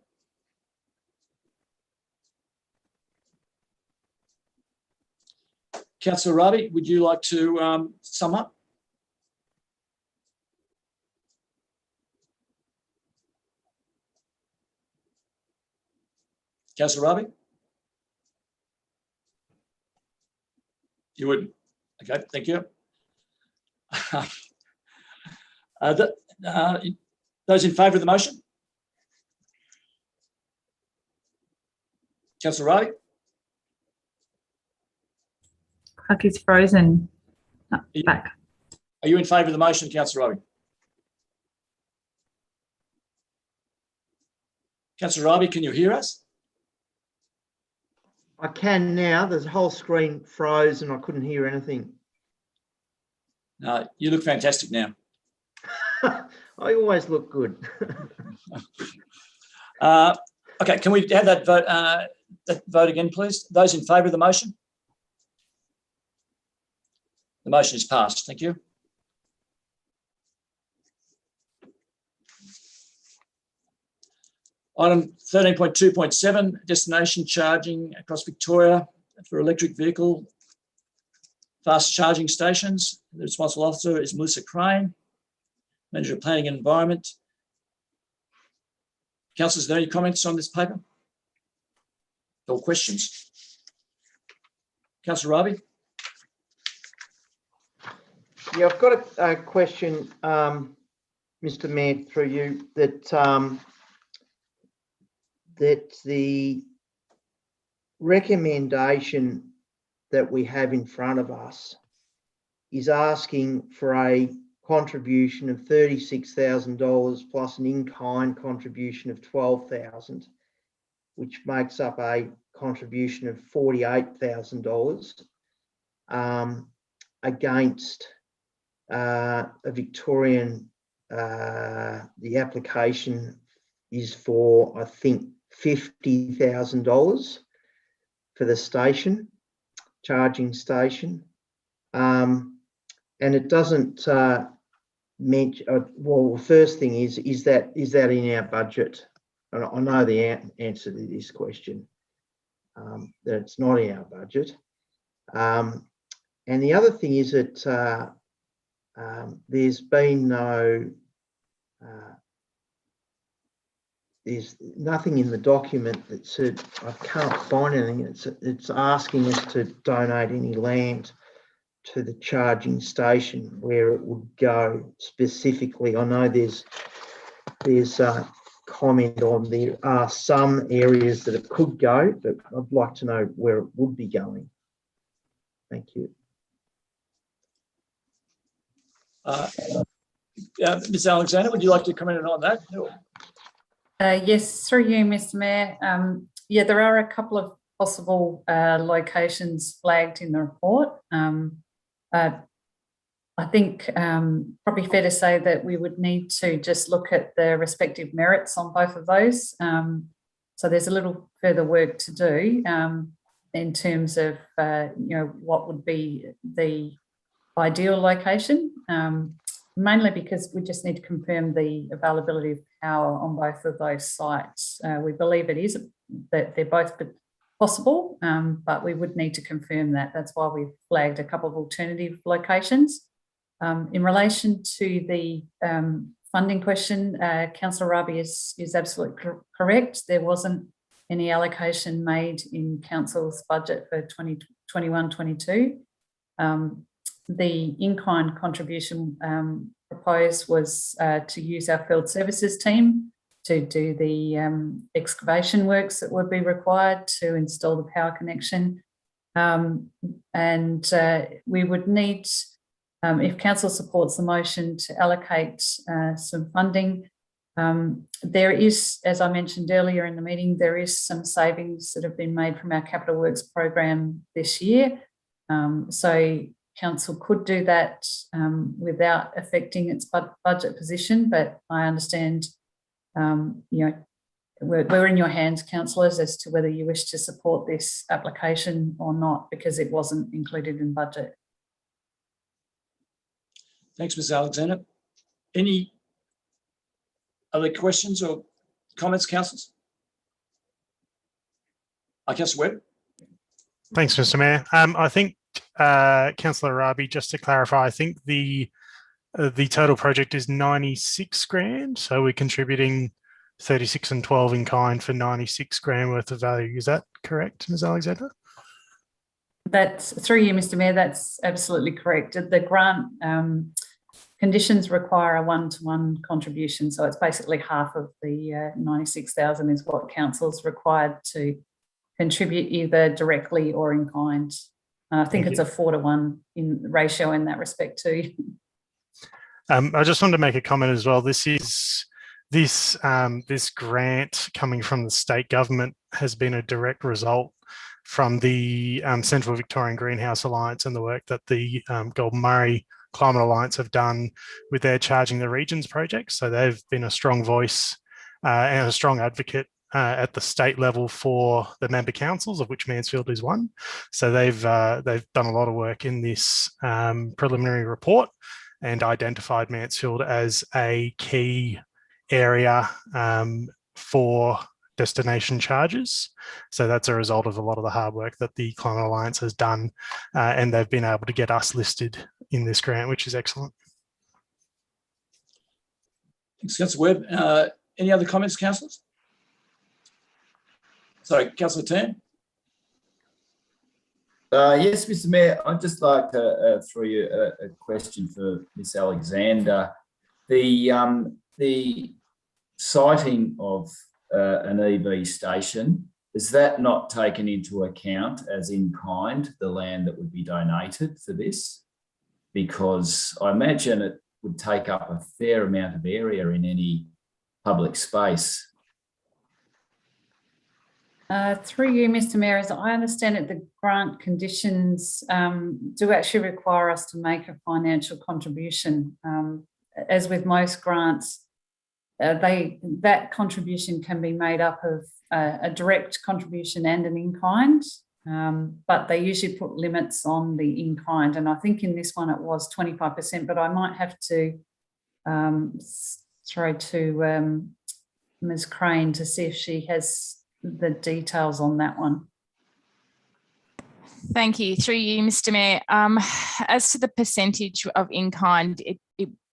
Councillor Rabi, would you like to sum up? Councillor Rabi? You wouldn't? Okay, thank you. Those in favour of the motion? Councillor Rabi?
Clark is frozen. Oh, back.
Are you in favour of the motion, Councillor Rabi? Councillor Rabi, can you hear us?
I can now. The whole screen froze and I couldn't hear anything.
No, you look fantastic now.
I always look good.
Okay, can we have that vote again, please? Those in favour of the motion? The motion is passed. Thank you. Item 13.2.7, destination charging across Victoria for electric vehicle fast charging stations. The responsible officer is Melissa Crane, Manager of Planning and Environment. Councillors, are there any comments on this paper or questions? Councillor Rabi?
Yeah, I've got a question, Mr. Mayor, through you, that the recommendation that we have in front of us is asking for a contribution of $36,000 plus an in-kind contribution of $12,000, which makes up a contribution of $48,000 against a Victorian. The application is for, I think, $50,000 for the station, charging station. And it doesn't mention, well, the first thing is that in our budget? And I know the answer to this question, that it's not in our budget. And the other thing is that there's been no, there's nothing in the document that said, I can't find anything. It's asking us to donate any land to the charging station where it would go specifically. I know there's a comment on there are some areas that it could go, but I'd like to know where it would be going. Thank you.
Ms. Alexander, would you like to comment on that?
Yes, through you, Mr. Mayor. Yeah, there are a couple of possible locations flagged in the report. I think probably fair to say that we would need to just look at the respective merits on both of those. So there's a little further work to do in terms of what would be the ideal location, mainly because we just need to confirm the availability of power on both of those sites. We believe it is that they're both possible, but we would need to confirm that. That's why we've flagged a couple of alternative locations. In relation to the funding question, Councillor Rabi is absolutely correct. There wasn't any allocation made in Council's budget for 2021-22. The in-kind contribution proposed was to use our field services team to do the excavation works that would be required to install the power connection. And we would need, if Council supports the motion, to allocate some funding. There is, as I mentioned earlier in the meeting, there is some savings that have been made from our capital works program this year. So Council could do that without affecting its budget position, but I understand, we're in your hands, councillors, as to whether you wish to support this application or not, because it wasn't included in budget.
Thanks, Ms. Alexander. Any other questions or comments, councillors? Councillor Webb.
Thanks, Mr. Mayor. I think Councillor Rabi, just to clarify, I think the total project is 96 grand, so we're contributing 36 and 12 in kind for 96 grand worth of value. Is that correct, Ms. Alexander?
That's through you, Mr. Mayor. That's absolutely correct. The grant conditions require a one-to-one contribution, so it's basically half of the 96,000 is what council's required to contribute either directly or in kind. I think it's a 4-to-1 in ratio in that respect too.
I just wanted to make a comment as well. This grant coming from the state government has been a direct result from the Central Victorian Greenhouse Alliance and the work that the Golden Murray Climate Alliance have done with their Charging the Regions project. So they've been a strong voice and a strong advocate at the state level for the member councils, of which Mansfield is one. So they've done a lot of work in this preliminary report and identified Mansfield as a key area for destination charges. So that's a result of a lot of the hard work that the Climate Alliance has done, and they've been able to get us listed in this grant, which is excellent.
Thanks, Councillor Webb. Any other comments, councillors? Sorry, Councillor Tan.
Yes, Mr. Mayor, I'd just like to throw you a question for Ms. Alexander. The siting of an EV station, is that not taken into account as in kind, the land that would be donated for this? because I imagine it would take up a fair amount of area in any public space.
Through you, Mr. Mayor, as I understand it, the grant conditions do actually require us to make a financial contribution. As with most grants, that contribution can be made up of a direct contribution and an in-kind, but they usually put limits on the in-kind. And I think in this one it was 25%, but I might have to throw to Ms. Crane to see if she has the details on that one.
Thank you. Through you, Mr. Mayor. As to the percentage of in-kind,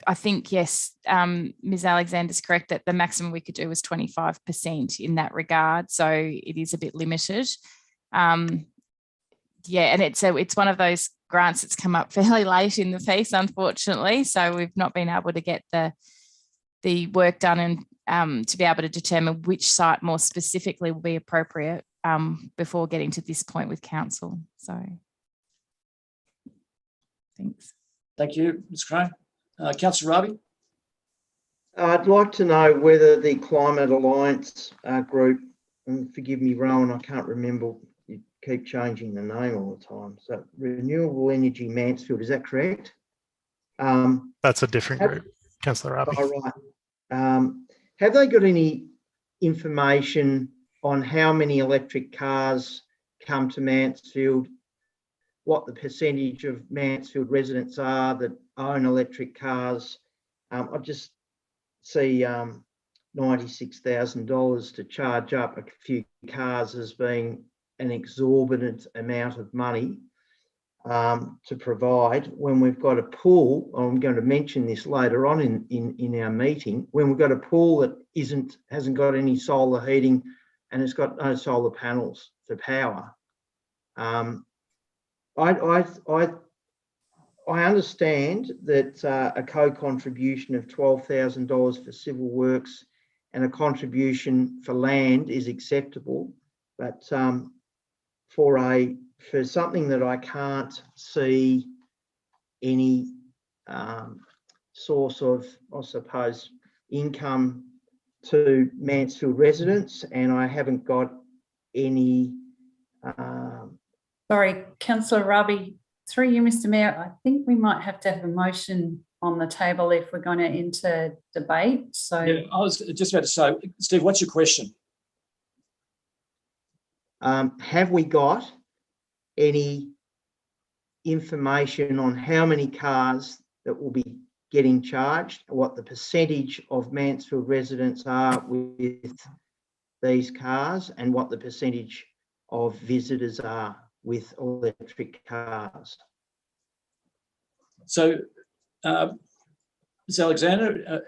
I think, yes, Ms. Alexander's correct that the maximum we could do was 25% in that regard. So it is a bit limited. Yeah, and it's one of those grants that's come up fairly late in the piece, unfortunately. So we've not been able to get the work done and to be able to determine which site more specifically will be appropriate before getting to this point with council. So thanks.
Thank you, Ms. Crane. Councillor Rabi.
I'd like to know whether the Climate Alliance group, and forgive me, Rowan, I can't remember, you keep changing the name all the time. So Renewable Energy Mansfield, is that correct?
That's a different group, Councillor Rabi.
Oh, right. Have they got any information on how many electric cars come to Mansfield, what the percentage of Mansfield residents are that own electric cars? I just see $96,000 to charge up a few cars as being an exorbitant amount of money to provide when we've got a pool. I'm going to mention this later on in our meeting, when we've got a pool that hasn't got any solar heating and it's got no solar panels for power. I understand that a co-contribution of $12,000 for civil works and a contribution for land is acceptable, but for something that I can't see any source of, I suppose, income to Mansfield residents, and I haven't got any.
Sorry, Councillor Rabi, through you, Mr. Mayor, I think we might have to have a motion on the table if we're going to enter debate. So
Yeah, I was just about to say, Steve, what's your question?
Have we got any information on how many cars that will be getting charged, what the percentage of Mansfield residents are with these cars, and what the percentage of visitors are with electric cars?
So, Ms. Alexander,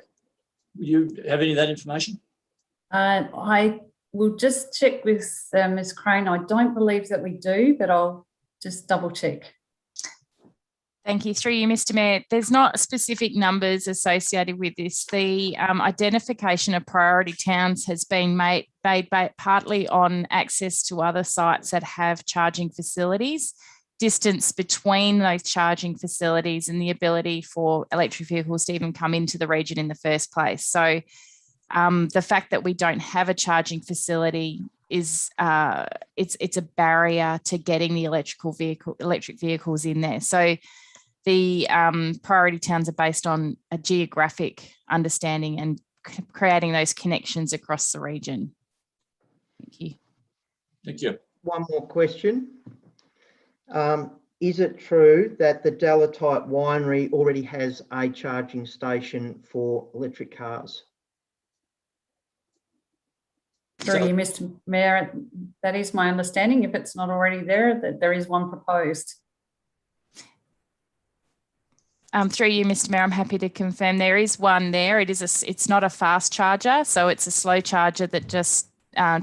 you have any of that information?
I will just check with Ms. Crane. I don't believe that we do, but I'll just double check.
Thank you. Through you, Mr. Mayor. There's not specific numbers associated with this. The identification of priority towns has been made partly on access to other sites that have charging facilities, distance between those charging facilities, and the ability for electric vehicles to even come into the region in the first place. So the fact that we don't have a charging facility is it's a barrier to getting the electric vehicles in there. So the priority towns are based on a geographic understanding and creating those connections across the region. Thank you.
Thank you.
One more question. Is it true that the Delatite Winery already has a charging station for electric cars?
Through you, Mr. Mayor, that is my understanding. If it's not already there, that there is one proposed.
Through you, Mr. Mayor, I'm happy to confirm there is one there. It's not a fast charger, so it's a slow charger that just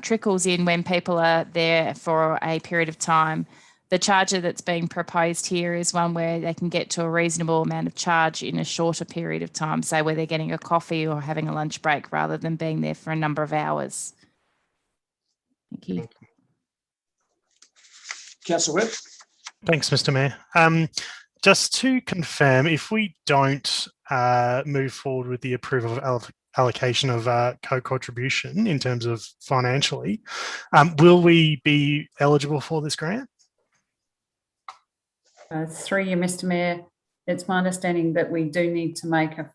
trickles in when people are there for a period of time. The charger that's being proposed here is one where they can get to a reasonable amount of charge in a shorter period of time, say where they're getting a coffee or having a lunch break rather than being there for a number of hours. Thank you.
Councillor Webb.
Thanks, Mr. Mayor. Just to confirm, if we don't move forward with the approval of allocation of co-contribution in terms of financially, will we be eligible for this grant?
Through you, Mr. Mayor, it's my understanding that we do need to make a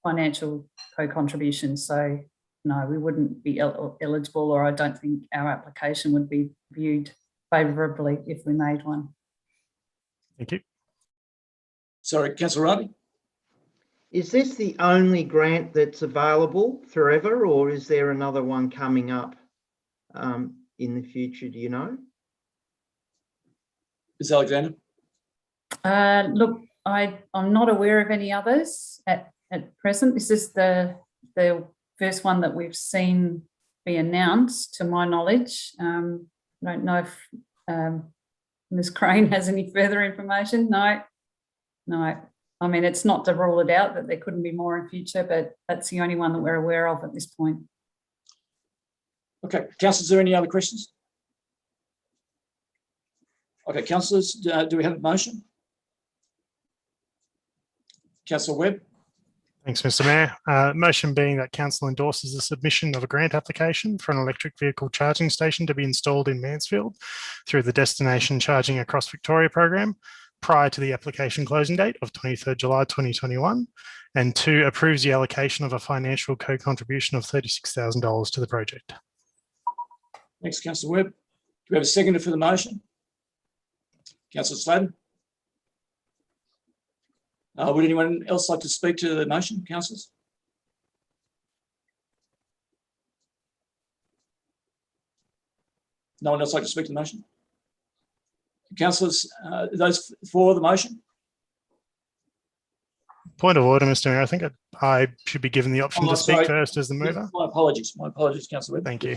financial co-contribution. So no, we wouldn't be eligible, or I don't think our application would be viewed favourably if we made one.
Thank you.
Sorry, Councillor Raby.
Is this the only grant that's available forever, or is there another one coming up in the future? Do you know?
Ms. Alexander.
Look, I'm not aware of any others at present. This is the first one that we've seen be announced, to my knowledge. I don't know if Ms. Crane has any further information. No. I mean, it's not to rule it out that there couldn't be more in future, but that's the only one that we're aware of at this point.
Okay, councillors, are there any other questions? Okay, councillors, do we have a motion? Councillor Webb.
Thanks, Mr. Mayor. Motion being that council endorses the submission of a grant application for an electric vehicle charging station to be installed in Mansfield through the Destination Charging Across Victoria program prior to the application closing date of 23rd July 2021, and 2, approves the allocation of a financial co-contribution of $36,000 to the project.
Thanks, Councillor Webb. Do we have a seconder for the motion? Councillor Sladen. Would anyone else like to speak to the motion, councillors? No one else like to speak to the motion? Councillors, those for the motion?
Point of order, Mr. Mayor. I think I should be given the option to speak first as the mover.
My apologies, Councillor Webb.
Thank you.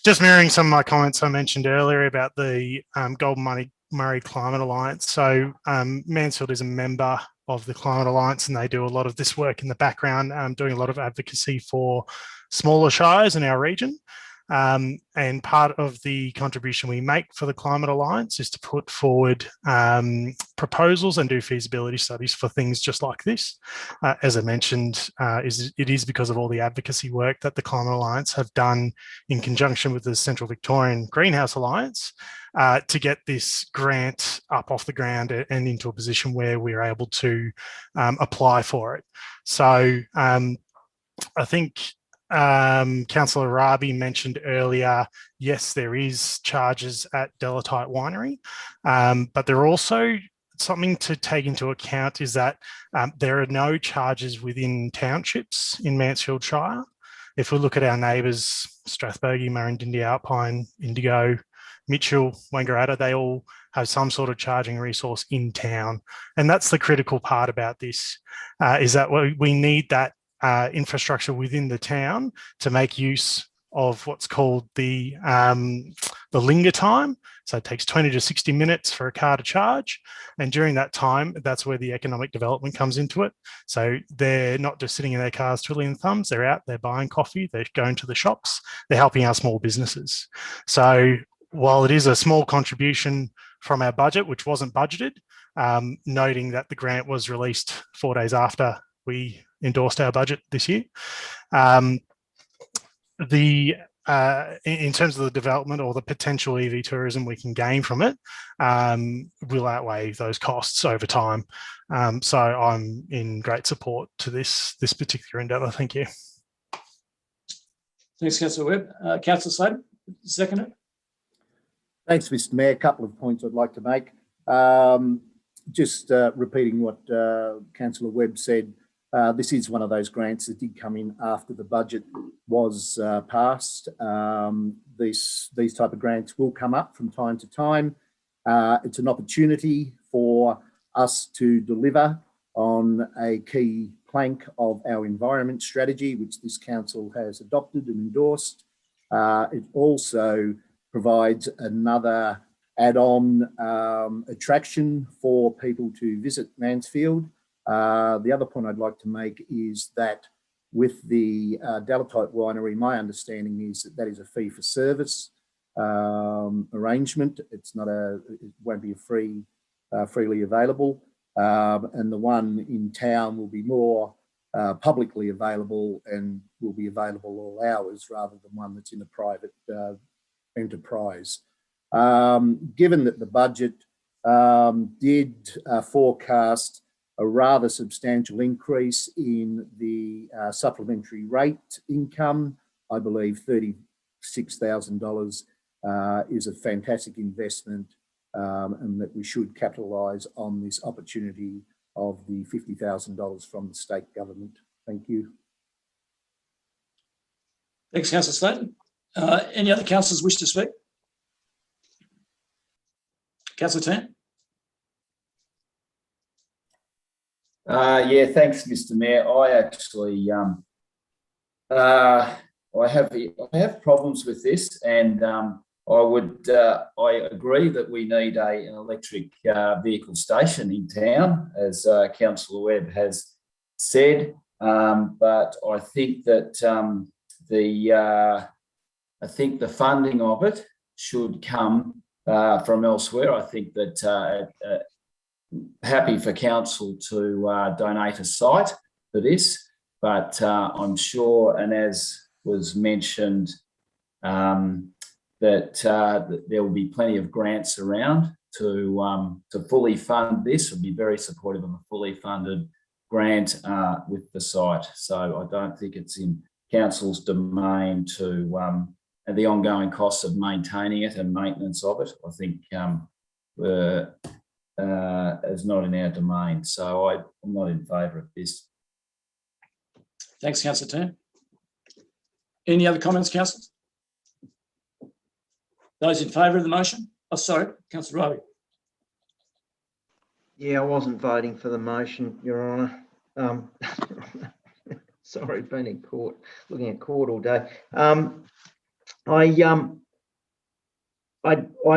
Just mirroring some of my comments I mentioned earlier about the Golden Murray Climate Alliance. So Mansfield is a member of the Climate Alliance, and they do a lot of this work in the background, doing a lot of advocacy for smaller shires in our region. And part of the contribution we make for the Climate Alliance is to put forward proposals and do feasibility studies for things just like this. As I mentioned, it is because of all the advocacy work that the Climate Alliance have done in conjunction with the Central Victorian Greenhouse Alliance to get this grant up off the ground and into a position where we're able to apply for it. So I think Councillor Raby mentioned earlier, yes, there is charges at Delatite Winery, but there are also something to take into account is that there are no charges within townships in Mansfield Shire. If we look at our neighbours, Strathbogie, Murrindindi, Alpine, Indigo, Mitchell, Wangaratta, they all have some sort of charging resource in town. And that's the critical part about this, is that we need that infrastructure within the town to make use of what's called the linger time. So it takes 20 to 60 minutes for a car to charge. And during that time, that's where the economic development comes into it. So they're not just sitting in their cars twiddling thumbs, they're out, they're buying coffee, they're going to the shops, they're helping our small businesses. So while it is a small contribution from our budget, which wasn't budgeted, noting that the grant was released 4 days after we endorsed our budget this year. In terms of the development or the potential EV tourism we can gain from it, will outweigh those costs over time. So I'm in great support to this particular endeavour. Thank you.
Thanks, Councillor Webb. Councillor Sladen, second it.
Thanks, Mr. Mayor. A couple of points I'd like to make. Just repeating what Councillor Webb said. This is one of those grants that did come in after the budget was passed. These type of grants will come up from time to time. It's an opportunity for us to deliver on a key plank of our environment strategy, which this council has adopted and endorsed. It also provides another add-on attraction for people to visit Mansfield. The other point I'd like to make is that with the Delatite Winery, my understanding is that is a fee for service arrangement. It's not it won't be a free freely available, and the one in town will be more publicly available and will be available all hours rather than one that's in a private enterprise. Given that the budget did forecast a rather substantial increase in the supplementary rate income, I believe $36,000 is a fantastic investment, and that we should capitalise on this opportunity of the $50,000 from the state government. Thank you.
Thanks, Councillor Slayton. Any other councillors wish to speak? Councillor Tan?
Yeah, thanks, Mr. Mayor. I actually, I have problems with this, and I agree that we need an electric vehicle station in town, as Councillor Webb has said. But I think that the funding of it should come from elsewhere. I think that happy for council to donate a site for this, but I'm sure, and as was mentioned, that there will be plenty of grants around to fully fund this. I'd be very supportive of a fully funded grant with the site. So I don't think it's in council's domain to the ongoing costs of maintaining it and maintenance of it. I think is not in our domain. So I'm not in favour of this.
Thanks, Councillor Tan. Any other comments, councillors? Those in favour of the motion? Oh, sorry, Councillor Ravi.
Yeah, I wasn't voting for the motion, Your Honour. Sorry, been in court, looking at court all day. I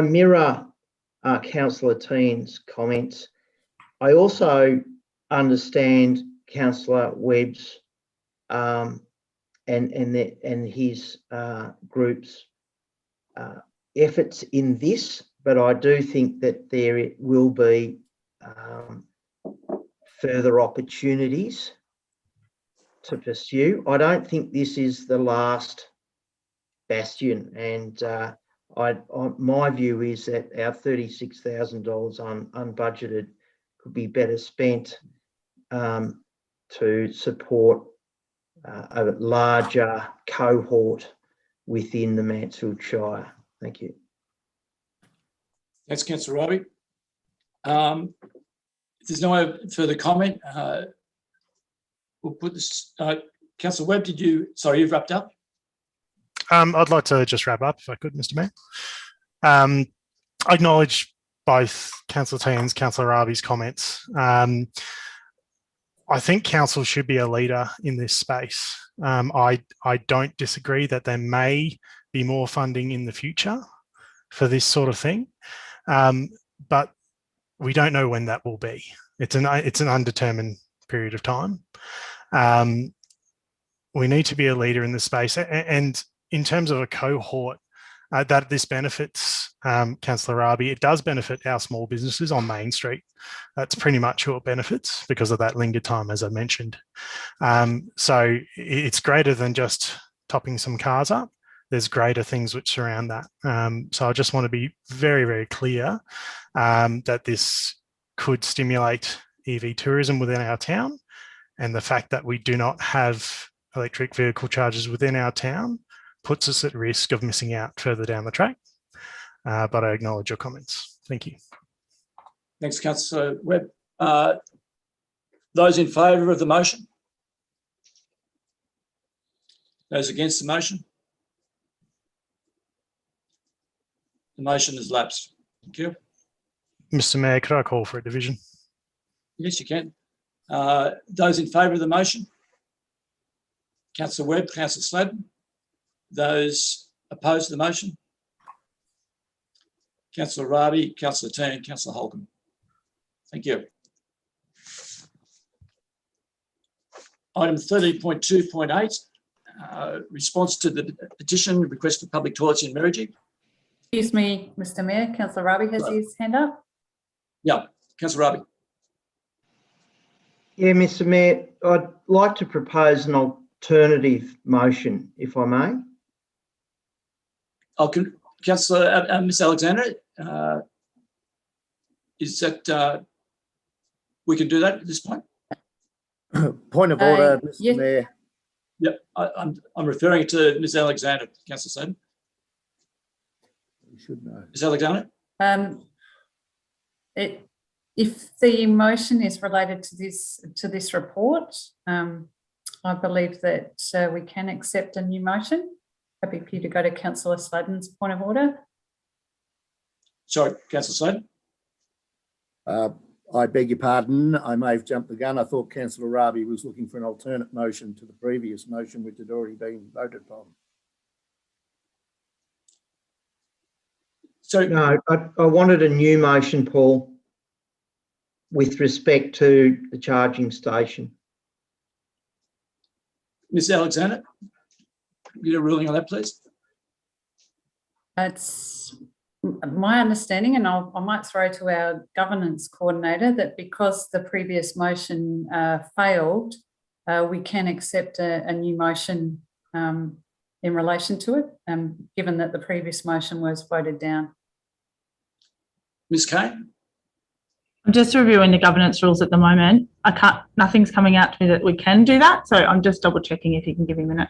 mirror Councillor Teen's comments. I also understand Councillor Webb's and his group's efforts in this, but I do think that there will be further opportunities to pursue. I don't think this is the last bastion, and my view is that our $36,000 unbudgeted could be better spent to support a larger cohort within the Mansfield Shire. Thank you.
Thanks, Councillor Ravi. If there's no further comment, we'll put this. Councillor Webb, you've wrapped up?
I'd like to just wrap up, if I could, Mr. Mayor. I acknowledge both Councillor T and Councillor Ravi's comments. I think council should be a leader in this space. I don't disagree that there may be more funding in the future for this sort of thing, but we don't know when that will be. It's an undetermined period of time. We need to be a leader in this space, and in terms of a cohort that this benefits, Councillor Rabi, it does benefit our small businesses on Main Street. That's pretty much who it benefits because of that linger time, as I mentioned. So it's greater than just topping some cars up. There's greater things which surround that. So I just want to be very, very clear that this could stimulate EV tourism within our town, and the fact that we do not have electric vehicle chargers within our town puts us at risk of missing out further down the track. But I acknowledge your comments. Thank you.
Thanks, Councillor Webb. Those in favour of the motion? Those against the motion? The motion has lapsed. Thank you.
Mr. Mayor, could I call for a division?
Yes, you can. Those in favour of the motion? Councillor Webb, Councillor Sladden. Those opposed to the motion? Councillor Rabi, Councillor Tan, Councillor Holcomb. Thank you. Item 30.2.8, response to the petition request for public toilets in Merrigy.
Excuse me, Mr. Mayor, Councillor Rabi has his hand up.
Yeah, Councillor Raby.
Yeah, Mr. Mayor, I'd like to propose an alternative motion, if I may.
Councillor Ms. Alexander, is that we can do that at this point?
Point of order, Mr.
yes.
Mayor.
Yep, I'm referring to Ms. Alexander, Councillor Sladen.
You should know.
Ms. Alexander?
If the motion is related to this report, I believe that we can accept a new motion. Happy for you to go to Councillor Sladen's point of order.
Sorry, Councillor Sladen.
I beg your pardon. I may have jumped the gun. I thought Councillor Raby was looking for an alternate motion to the previous motion, which had already been voted upon.
So
No, I wanted a new motion, Paul, with respect to the charging station.
Ms. Alexander, get a ruling on that, please.
It's my understanding, and I might throw to our governance coordinator, that because the previous motion failed, we can accept a new motion in relation to it, given that the previous motion was voted down.
Ms. Kane?
I'm just reviewing the governance rules at the moment. Nothing's coming out to me that we can do that. So I'm just double checking if you can give me a minute.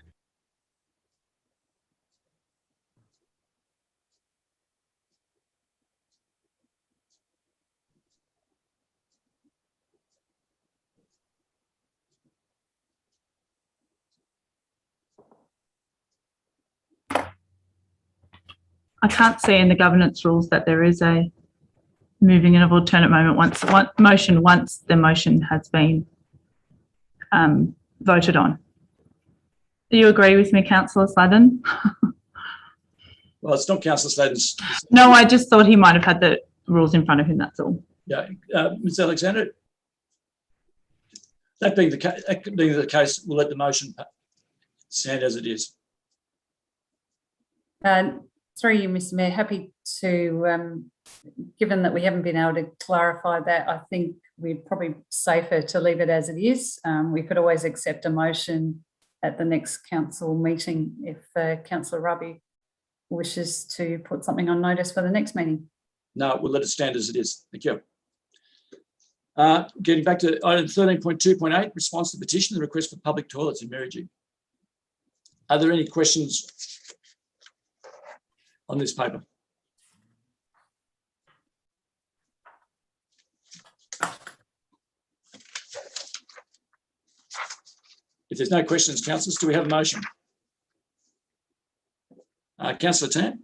I can't see in the governance rules that there is a moving in of alternate once the motion has been voted on. Do you agree with me, Councillor Sladen?
Well, it's not Councillor Sladen's.
No, I just thought he might have had the rules in front of him, that's all.
Yeah, Ms. Alexander, that being the case, we'll let the motion stand as it is.
Through you, Mr. Mayor, happy to, given that we haven't been able to clarify that, I think we're probably safer to leave it as it is. We could always accept a motion at the next council meeting if Councillor Raby wishes to put something on notice for the next meeting.
No, we'll let it stand as it is. Thank you. Getting back to item 13.2.8, response to petition, the request for public toilets in Merrijig. Are there any questions on this paper? If there's no questions, councillors, do we have a motion? Councillor Tan.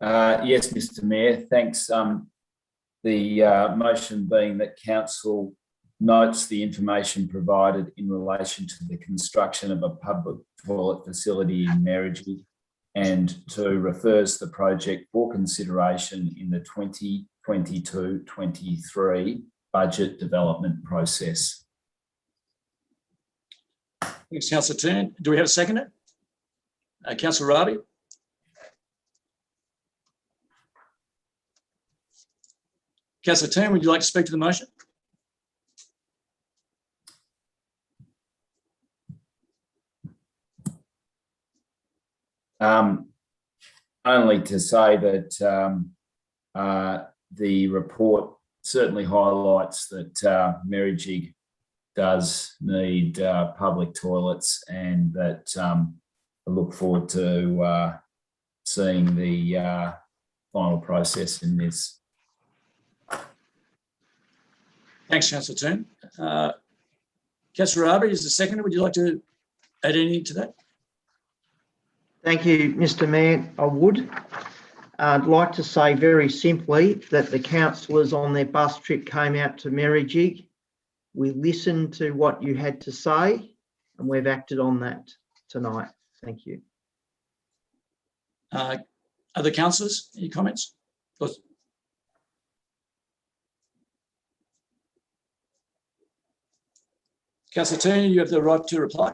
Yes, Mr. Mayor, thanks. The motion being that council notes the information provided in relation to the construction of a public toilet facility in Merrijig and to refers the project for consideration in the 2022-23 budget development process.
Thanks, Councillor Tan. Do we have a seconder? Councillor Raby. Councillor Tan, would you like to speak to the motion?
Only to say that the report certainly highlights that Merrijig does need public toilets, and that I look forward to seeing the final process in this.
Thanks, Councillor Tan. Councillor Raby is the seconder. Would you like to add anything to that?
Thank you, Mr. Mayor. I would. I'd like to say very simply that the councillors on their bus trip came out to Merrijig. We listened to what you had to say and we've acted on that tonight. Thank you.
Other councillors, any comments? Councillor Tan, you have the right to reply.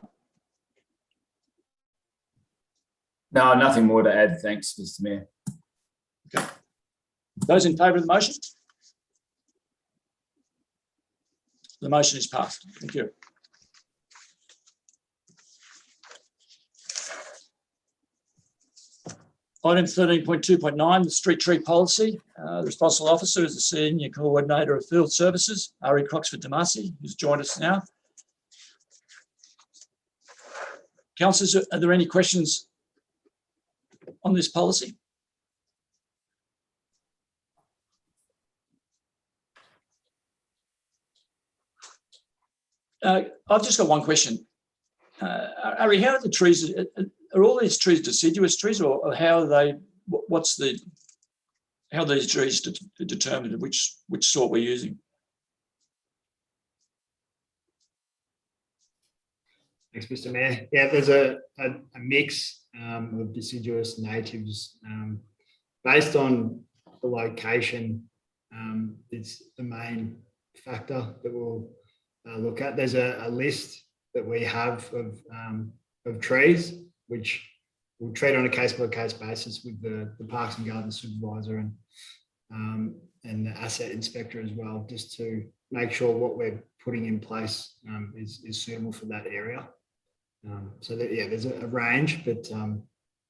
No, nothing more to add. Thanks, Mr. Mayor.
Those in favour of the motion? The motion is passed. Thank you. Item 13.2.9, the street tree policy. The responsible officer is the Senior Coordinator of Field Services, Ari Croxford-Damasi, who's joined us now. Councillors, are there any questions on this policy? I've just got one question. Ari, how are the trees? Are all these trees deciduous trees, or how are they? How are these trees determined which sort we're using?
Thanks, Mr. Mayor. Yeah, there's a mix of deciduous natives based on the location. It's the main factor that we'll look at. There's a list that we have of trees, which we'll treat on a case-by-case basis with the Parks and Gardens supervisor and the asset inspector as well, just to make sure what we're putting in place is suitable for that area. So that, yeah, there's a range, but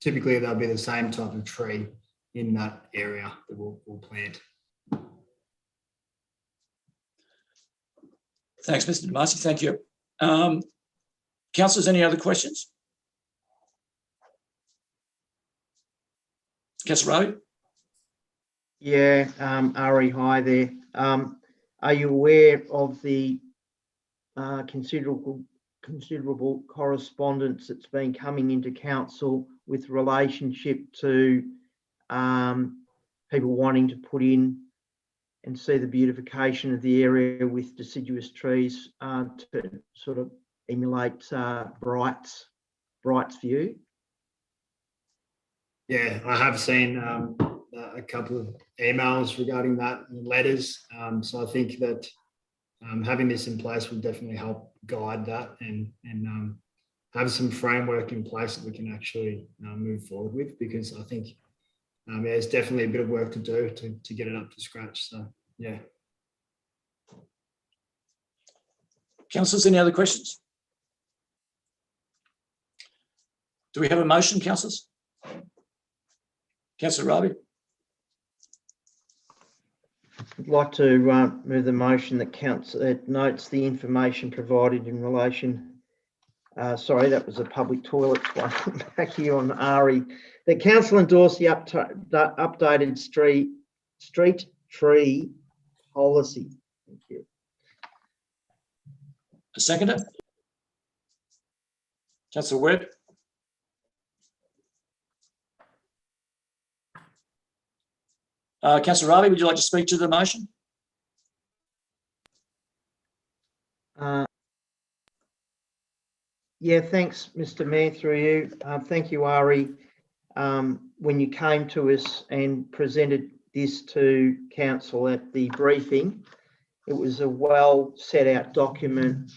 typically they'll be the same type of tree in that area that we'll plant.
Thanks, Mr. Damasi. Thank you. Councillors, any other questions? Councillor Ravi?
Yeah, Ari, hi there. Are you aware of the considerable correspondence that's been coming into council with relationship to people wanting to put in and see the beautification of the area with deciduous trees to sort of emulate Bright's view?
Yeah, I have seen a couple of emails regarding that and letters. So I think that having this in place will definitely help guide that and have some framework in place that we can actually move forward with, because I think there's definitely a bit of work to do to get it up to scratch. So, yeah.
Councillors, any other questions? Do we have a motion, councillors? Councillor Ravi?
I'd like to move the motion that council notes the information provided in relation. Sorry, that was a public toilet one. Back here on Ari. The council endorsed the updated street tree policy. Thank you.
A seconder? Councillor Webb? Councillor Ravi, would you like to speak to the motion?
Yeah, thanks, Mr. Mayor, through you. Thank you, Ari. When you came to us and presented this to council at the briefing, it was a well set out document.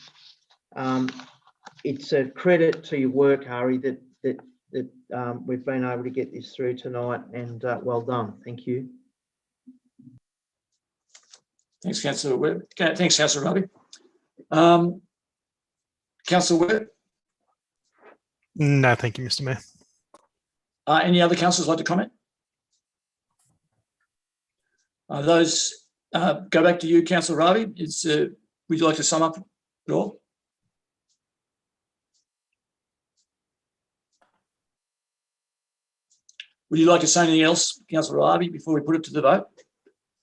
It's a credit to your work, Ari, that we've been able to get this through tonight, and well done. Thank you.
Thanks, Councillor Webb. Thanks, Councillor Ravi. Councillor Webb?
No, thank you, Mr. Mayor.
Any other councillors like to comment? Those go back to you, Councillor Ravi. Would you like to sum up it all? Would you like to say anything else, Councillor Ravi, before we put it to the vote?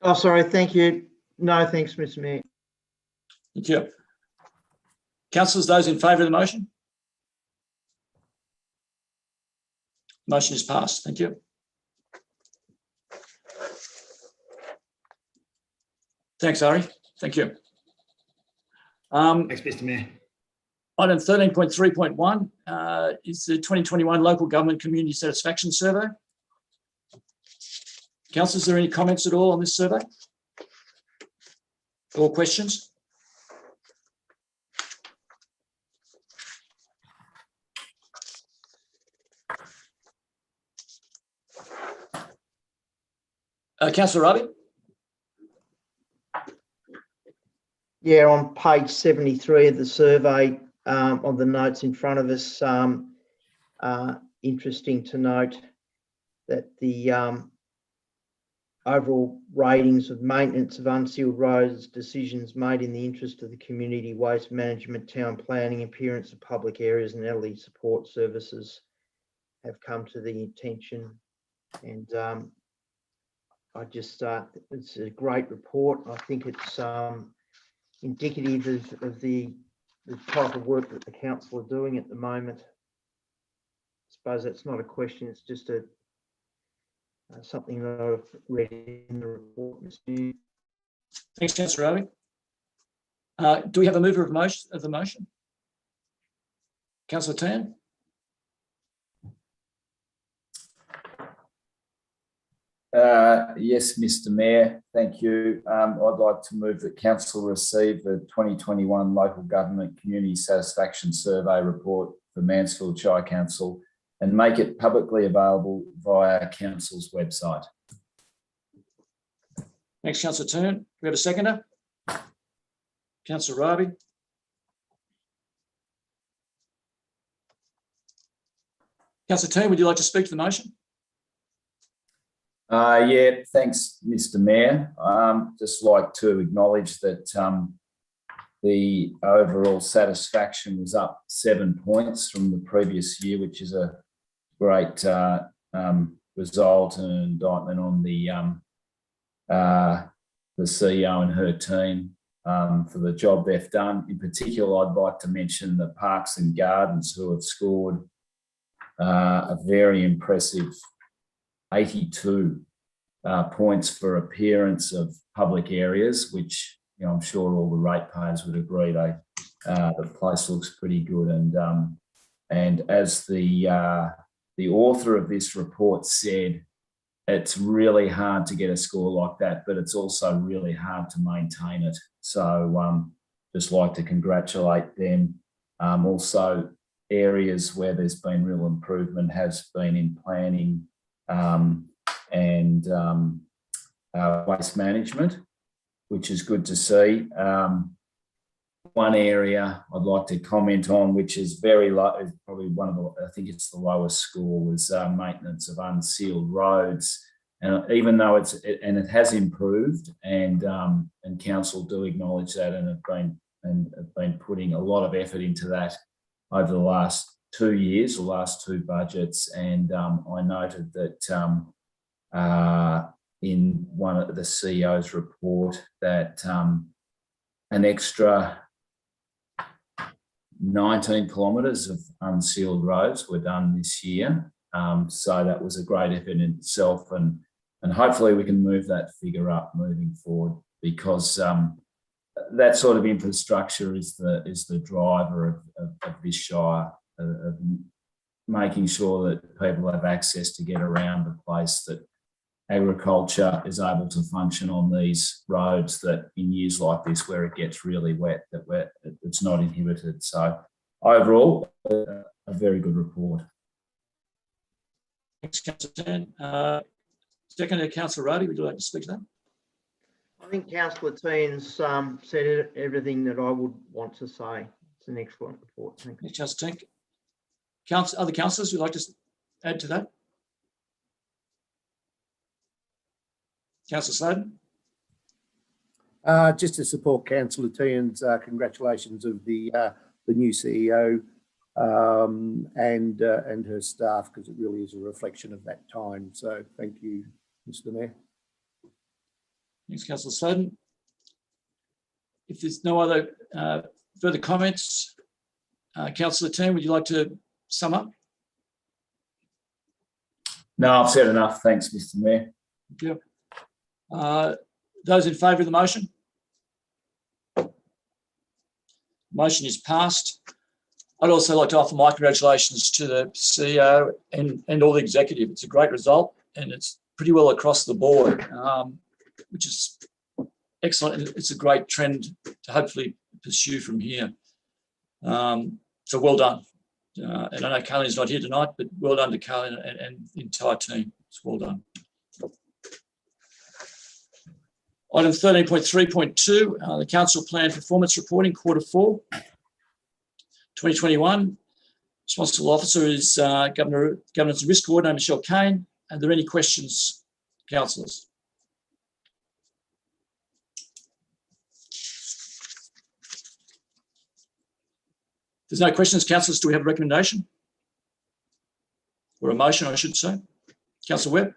Oh, sorry. Thank you. No, thanks, Mr. Mayor.
Thank you. Councillors, those in favour of the motion? Motion is passed. Thank you. Thanks, Ari. Thank you.
Thanks, Mr. Mayor.
Item 13.3.1 is the 2021 Local Government Community Satisfaction Survey. Councillors, are there any comments at all on this survey? Or questions? Councillor Ravi?
Yeah, on page 73 of the survey, on the notes in front of us, interesting to note that the overall ratings of maintenance of unsealed roads, decisions made in the interest of the community, waste management, town planning, appearance of public areas and elderly support services have come to the attention. And I just, it's a great report. I think it's indicative of the type of work that the council are doing at the moment. I suppose that's not a question, it's just a something that I've read in the report.
Thanks, Councillor Ravi. Do we have a mover of the motion? Councillor Tan?
Yes, Mr. Mayor, thank you. I'd like to move that Council receive the 2021 Local Government Community Satisfaction Survey report for Mansfield Shire Council and make it publicly available via Council's website.
Thanks, Councillor Tan. Do we have a seconder? Councillor Ravi? Councillor Tan, would you like to speak to the motion?
Yeah, thanks, Mr. Mayor. Just like to acknowledge that the overall satisfaction was up 7 points from the previous year, which is a great result and indictment on the CEO and her team for the job they've done. In particular, I'd like to mention the Parks and Gardens, who have scored a very impressive 82 points for appearance of public areas, which, you know, I'm sure all the ratepayers would agree the place looks pretty good. And as the author of this report said, it's really hard to get a score like that, but it's also really hard to maintain it. So just like to congratulate them. Also, areas where there's been real improvement has been in planning and waste management, which is good to see. One area I'd like to comment on, which is very low, is probably one of the, I think it's the lowest score, was maintenance of unsealed roads. And even though it has improved, and council do acknowledge that, and have been putting a lot of effort into that over the last 2 years, the last 2 budgets. And I noted that in one of the CEO's report that an extra 19 kilometres of unsealed roads were done this year. So that was a great effort in itself, and hopefully we can move that figure up moving forward, because that sort of infrastructure is the driver of this shire, of making sure that people have access to get around the place, that agriculture is able to function on these roads, that in years like this where it gets really wet, that it's not inhibited. So overall, a very good report.
Thanks, Councillor Tan. Second, Councillor Ravi, would you like to speak to that?
I think Councillor Tan's said everything that I would want to say. It's an excellent report. Thank you.
Councillor Tan. Other councillors would like to add to that? Councillor Sladen?
Just to support Councillor Tian's congratulations of the new CEO and her staff, because it really is a reflection of that time. So thank you, Mr. Mayor.
Thanks, Councillor Sladen. If there's no other further comments, Councillor Tan, would you like to sum up?
No, I've said enough. Thanks, Mr. Mayor.
Thank you. Those in favour of the motion? Motion is passed. I'd also like to offer my congratulations to the CEO and all the executive. It's a great result, and it's pretty well across the board, which is excellent. And it's a great trend to hopefully pursue from here. So well done. And I know Carly's not here tonight, but well done to Carly and the entire team. It's well done. Item 13.3.2, the Council Plan Performance Reporting, Q4 2021. Responsible officer is Governance and Risk Coordinator Michelle Kane. Are there any questions, councillors? If there's no questions, councillors, do we have a recommendation? Or a motion, I should say. Councillor Webb.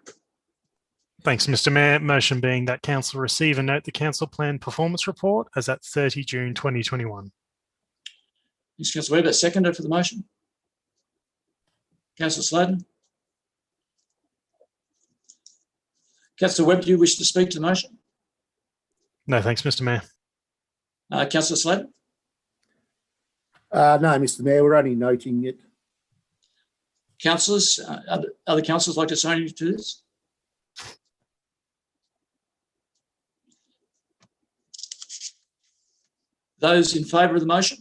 Thanks, Mr. Mayor. Motion being that council receive and note the council plan performance report as at 30 June 2021.
Thanks, Councillor Webb. A seconder for the motion. Councillor Sladen. Councillor Webb, do you wish to speak to the motion?
No, thanks, Mr. Mayor.
Councillor Sladen.
No, Mr. Mayor, we're only noting it.
Councillors, other councillors like to say anything to this? Those in favour of the motion?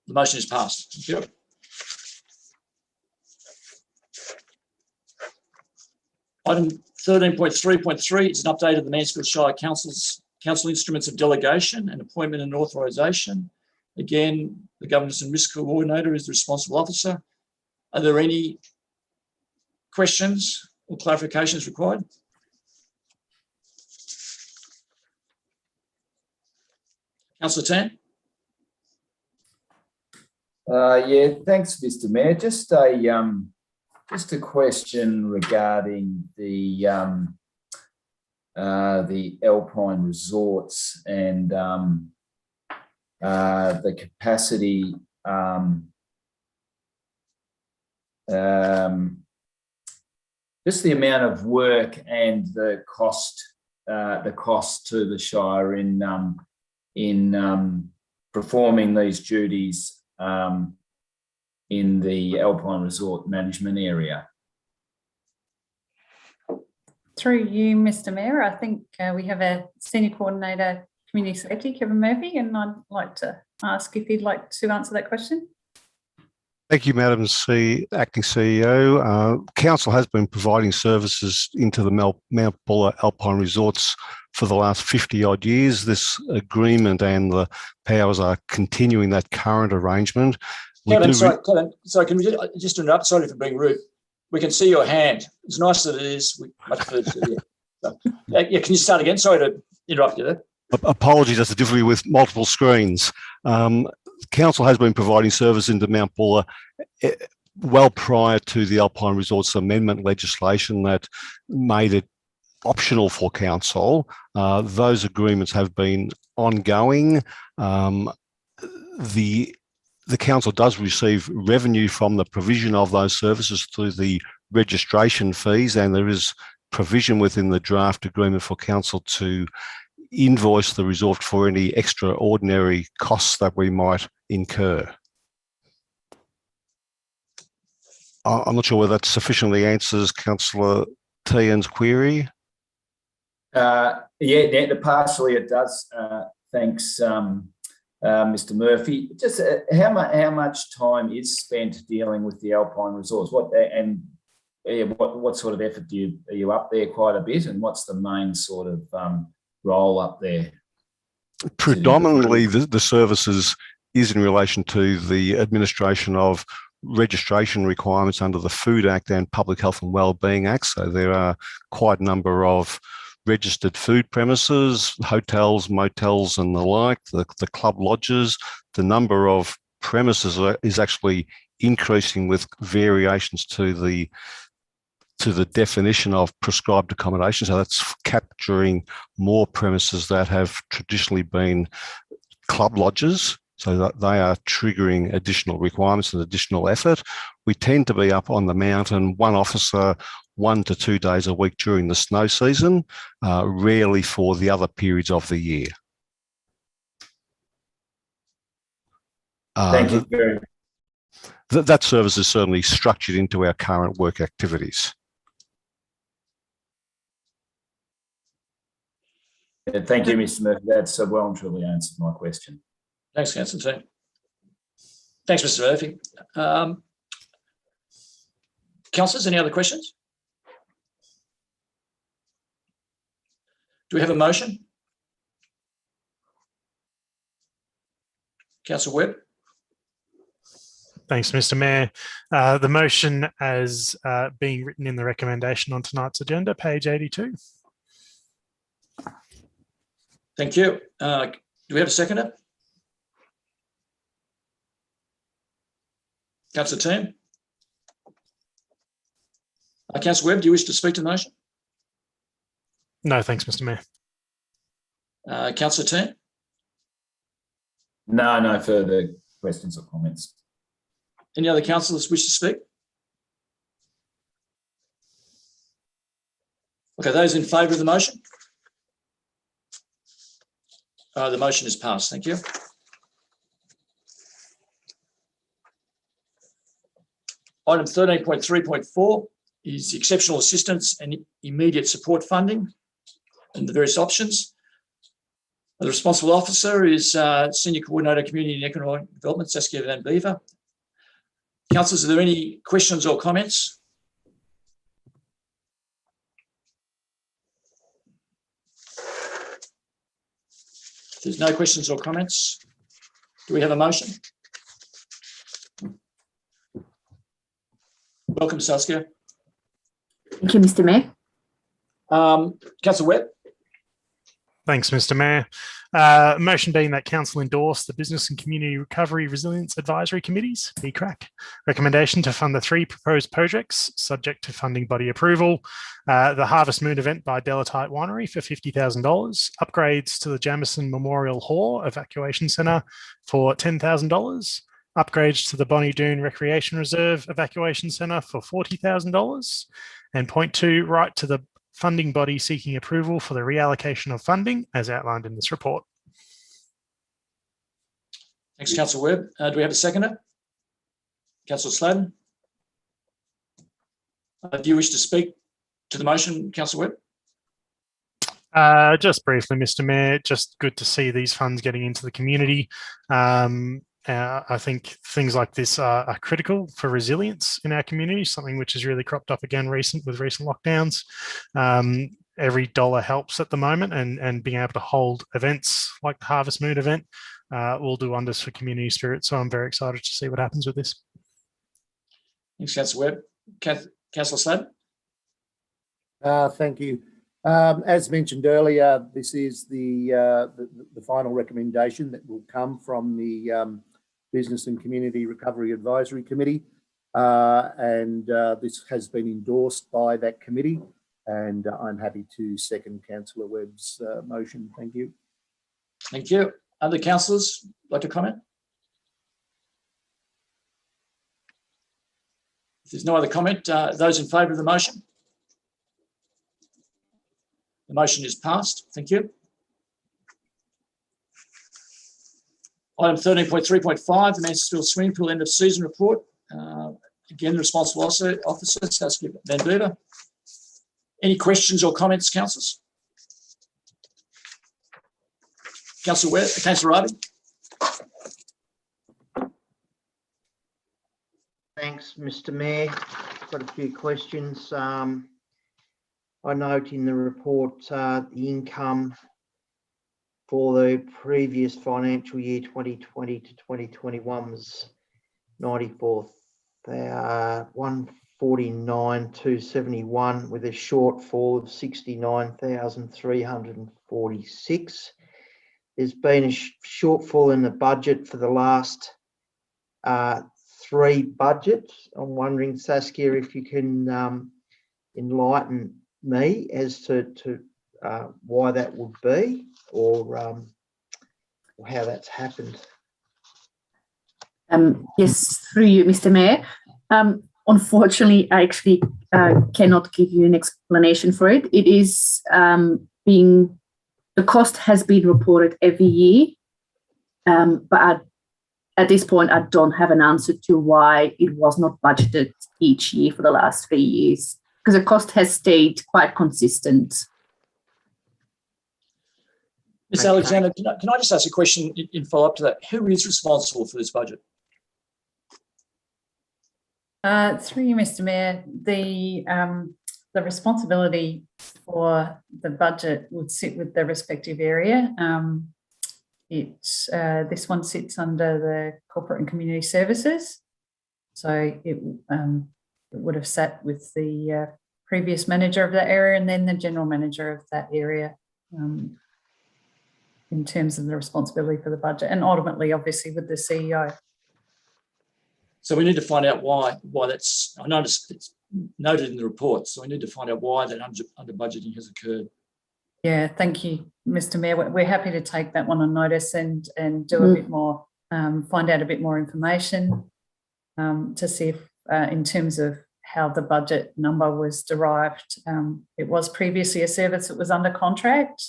The motion is passed. Thank you. Item 13.3.3 is an update of the Mansfield Shire Council instruments of delegation and appointment and authorisation. Again, the Governance and Risk Coordinator is the responsible officer. Are there any questions or clarifications required? Councillor Tan.
Yeah, thanks, Mr. Mayor. Just a question regarding the Alpine Resorts and the capacity. Just the amount of work and the cost to the Shire in performing these duties in the Alpine Resort management area.
Through you, Mr. Mayor, I think we have a Senior Coordinator, Community Safety, Kevin Murphy, and I'd like to ask if he'd like to answer that question.
Thank you, Madam Acting CEO. Council has been providing services into the Mount Buller Alpine Resorts for the last 50-odd years. This agreement and the powers are continuing that current arrangement.
Kevin, sorry, can we just interrupt? Sorry for being rude. We can see your hand. It's nice that it is. We much prefer to see you. So, yeah, can you start again? Sorry to interrupt you there.
Apologies, that's the difficulty with multiple screens. Council has been providing service into Mount Buller well prior to the Alpine Resorts Amendment legislation that made it optional for council. Those agreements have been ongoing. The council does receive revenue from the provision of those services through the registration fees, and there is provision within the draft agreement for council to invoice the resort for any extraordinary costs that we might incur. I'm not sure whether that sufficiently answers Councillor Tian's query.
Yeah, partially it does. Thanks, Mr. Murphy. Just how much time is spent dealing with the Alpine Resorts? What sort of effort are you up there quite a bit, and what's the main sort of role up there?
Predominantly, the services is in relation to the administration of registration requirements under the Food Act and Public Health and Wellbeing Act. So there are quite a number of registered food premises, hotels, motels and the like, the club lodges. The number of premises is actually increasing with variations to the definition of prescribed accommodation. So that's capturing more premises that have traditionally been club lodges. So that they are triggering additional requirements and additional effort. We tend to be up on the mountain, one officer, 1 to 2 days a week during the snow season, rarely for the other periods of the year.
Thank you very much.
That service is certainly structured into our current work activities.
Thank you, Mr. Murphy. That's well and truly answered my question.
Thanks, Councillor T. Thanks, Mr. Murphy. Councillors, any other questions? we have a motion? Councillor Webb.
Thanks, Mr. Mayor. The motion as being written in the recommendation on tonight's agenda, page 82.
Thank you. Do we have a seconder? Councillor Team. Councillor Webb, do you wish to speak to the motion?
No, thanks, Mr. Mayor.
Councillor Team.
No further questions or comments.
Any other councillors wish to speak? Okay, those in favour of the motion? The motion is passed. Thank you. Item 13.3.4 is exceptional assistance and immediate support funding and the various options. The responsible officer is Senior Coordinator Community and Economic Development, Saskia Van Beaver. Councillors, are there any questions or comments? If there's no questions or comments, do we have a motion? Welcome, Saskia.
Thank you, Mr. Mayor.
Councillor Webb.
Thanks, Mr. Mayor. Motion being that Council endorse the Business and Community Recovery Resilience Advisory Committees, BCRAC, recommendation to fund the 3 proposed projects subject to funding body approval. The Harvest Moon event by Delatite Winery for $50,000, upgrades to the Jamison Memorial Hall Evacuation Centre for $10,000, upgrades to the Bonnie Doon Recreation Reserve Evacuation Centre for $40,000, and point 2, right to the funding body seeking approval for the reallocation of funding as outlined in this report.
Thanks, Councillor Webb. Do we have a seconder? Councillor Sladen. Do you wish to speak to the motion, Councillor
Webb? Just briefly, Mr. Mayor, just good to see these funds getting into the community. I think things like this are critical for resilience in our community, something which has really cropped up again with recent lockdowns. Every dollar helps at the moment, and being able to hold events like the Harvest Moon event will do wonders for community spirit. So I'm very excited to see what happens with this.
Thanks, Councillor Webb. Councillor
Slade. Thank you. As mentioned earlier, this is the final recommendation that will come from the Business and Community Recovery Advisory Committee, and this has been endorsed by that committee, and I'm happy to second Councillor Webb's motion. Thank you.
Thank you. Other councillors like to comment? If there's no other comment, those in favour of the motion? The motion is passed. Thank you. Item 13.3.5, the Mansfield Swimming Pool End of Season Report. Again, the responsible officer, Saskia Van Beaver. Any questions or comments, councillors? Councillor Raby.
Thanks, Mr. Mayor. Got a few questions. I note in the report the income for the previous financial year 2020 to 2021 was 149,271 with a shortfall of 69,346. There's been a shortfall in the budget for the last 3 budgets. I'm wondering, Saskia, if you can enlighten me as to why that would be, or how that's happened.
Yes, through you, Mr. Mayor. Unfortunately, I actually cannot give you an explanation for it. It is the cost has been reported every year, but at this point, I don't have an answer to why it was not budgeted each year for the last 3 years, because the cost has stayed quite consistent.
Ms. Alexander, can I just ask a question in follow-up to that? Who is responsible for this budget?
Through you, Mr. Mayor, the the responsibility for the budget would sit with the respective area. This one sits under the Corporate and Community Services. So it would have sat with the previous manager of that area and then the general manager of that area in terms of the responsibility for the budget, and ultimately, obviously, with the CEO.
So we need to find out why that's, I noticed it's noted in the report, so we need to find out why that under budgeting has occurred.
Yeah, thank you, Mr. Mayor. We're happy to take that one on notice and do a bit more, find out a bit more information to see if, in terms of how the budget number was derived. It was previously a service that was under contract.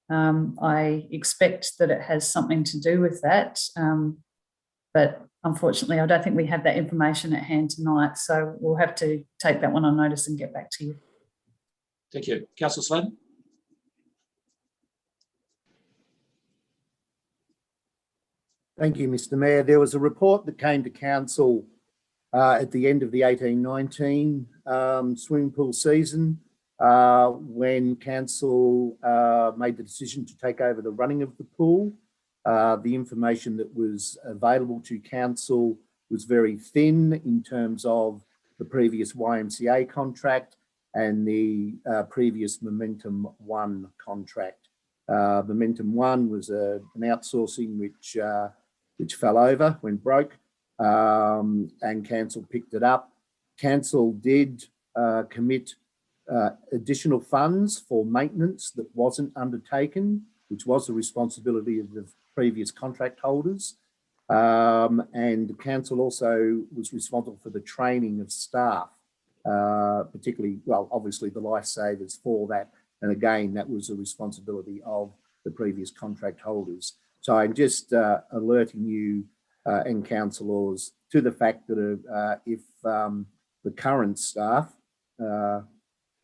I expect that it has something to do with that, but unfortunately, I don't think we have that information at hand tonight, so we'll have to take that one on notice and get back to you.
Thank you. Councillor Sladen?
Thank you, Mr. Mayor. There was a report that came to council at the end of the 18-19 swimming pool season when council made the decision to take over the running of the pool. The information that was available to council was very thin in terms of the previous YMCA contract and the previous Momentum One contract. Momentum One was an outsourcing which fell over, went broke, and council picked it up. Council did commit additional funds for maintenance that wasn't undertaken, which was the responsibility of the previous contract holders. And council also was responsible for the training of staff, particularly, well, obviously the lifesavers for that. And again, that was a responsibility of the previous contract holders. So I'm just alerting you and councillors to the fact that if the current staff,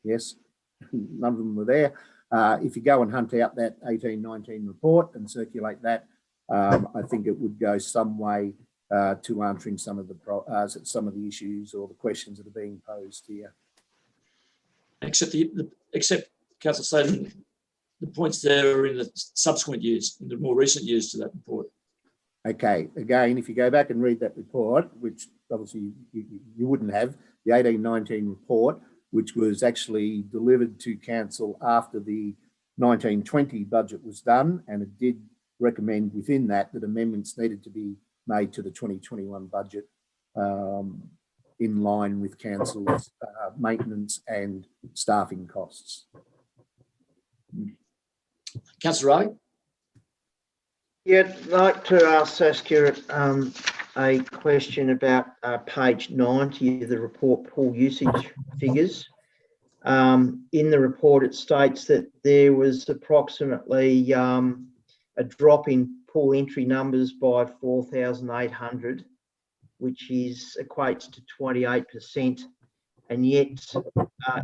yes, none of them were there, if you go and hunt out that 18-19 report and circulate that, I think it would go some way to answering some of the issues or the questions that are being posed here.
Except Councillor Sladen, the points there are in the subsequent years, in the more recent years to that report.
Okay, again, if you go back and read that report, which obviously you wouldn't have, the 18-19 report, which was actually delivered to council after the 19-20 budget was done, and it did recommend within that amendments needed to be made to the 2021 budget in line with council's maintenance and staffing costs.
Councillor Riley?
Yeah, I'd like to ask Saskia a question about page 90 of the report, pool usage figures. In the report, it states that there was approximately a drop in pool entry numbers by 4,800, which equates to 28%. And yet,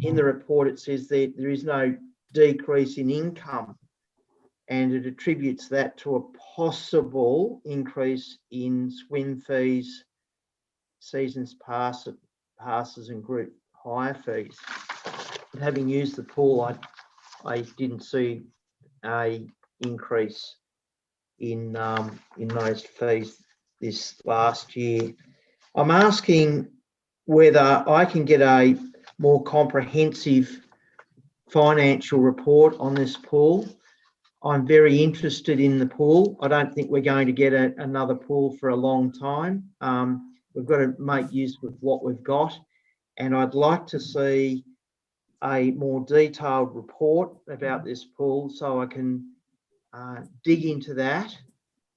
in the report, it says that there is no decrease in income, and it attributes that to a possible increase in swim fees, seasons passes and group hire fees. But having used the pool, I didn't see a increase in those fees this last year. I'm asking whether I can get a more comprehensive financial report on this pool. I'm very interested in the pool. I don't think we're going to get another pool for a long time. We've got to make use of what we've got. And I'd like to see a more detailed report about this pool so I can dig into that.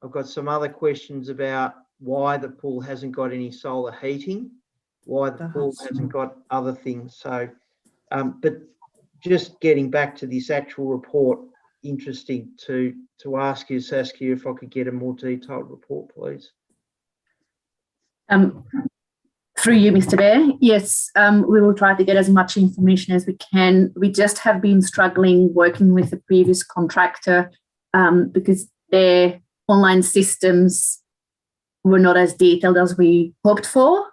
I've got some other questions about why the pool hasn't got any solar heating, why the pool hasn't got other things. So, but just getting back to this actual report, interesting to ask you, Saskia, if I could get a more detailed report, please.
Through you, Mr. Mayor. Yes, we will try to get as much information as we can. We just have been struggling working with the previous contractor because their online systems were not as detailed as we hoped for.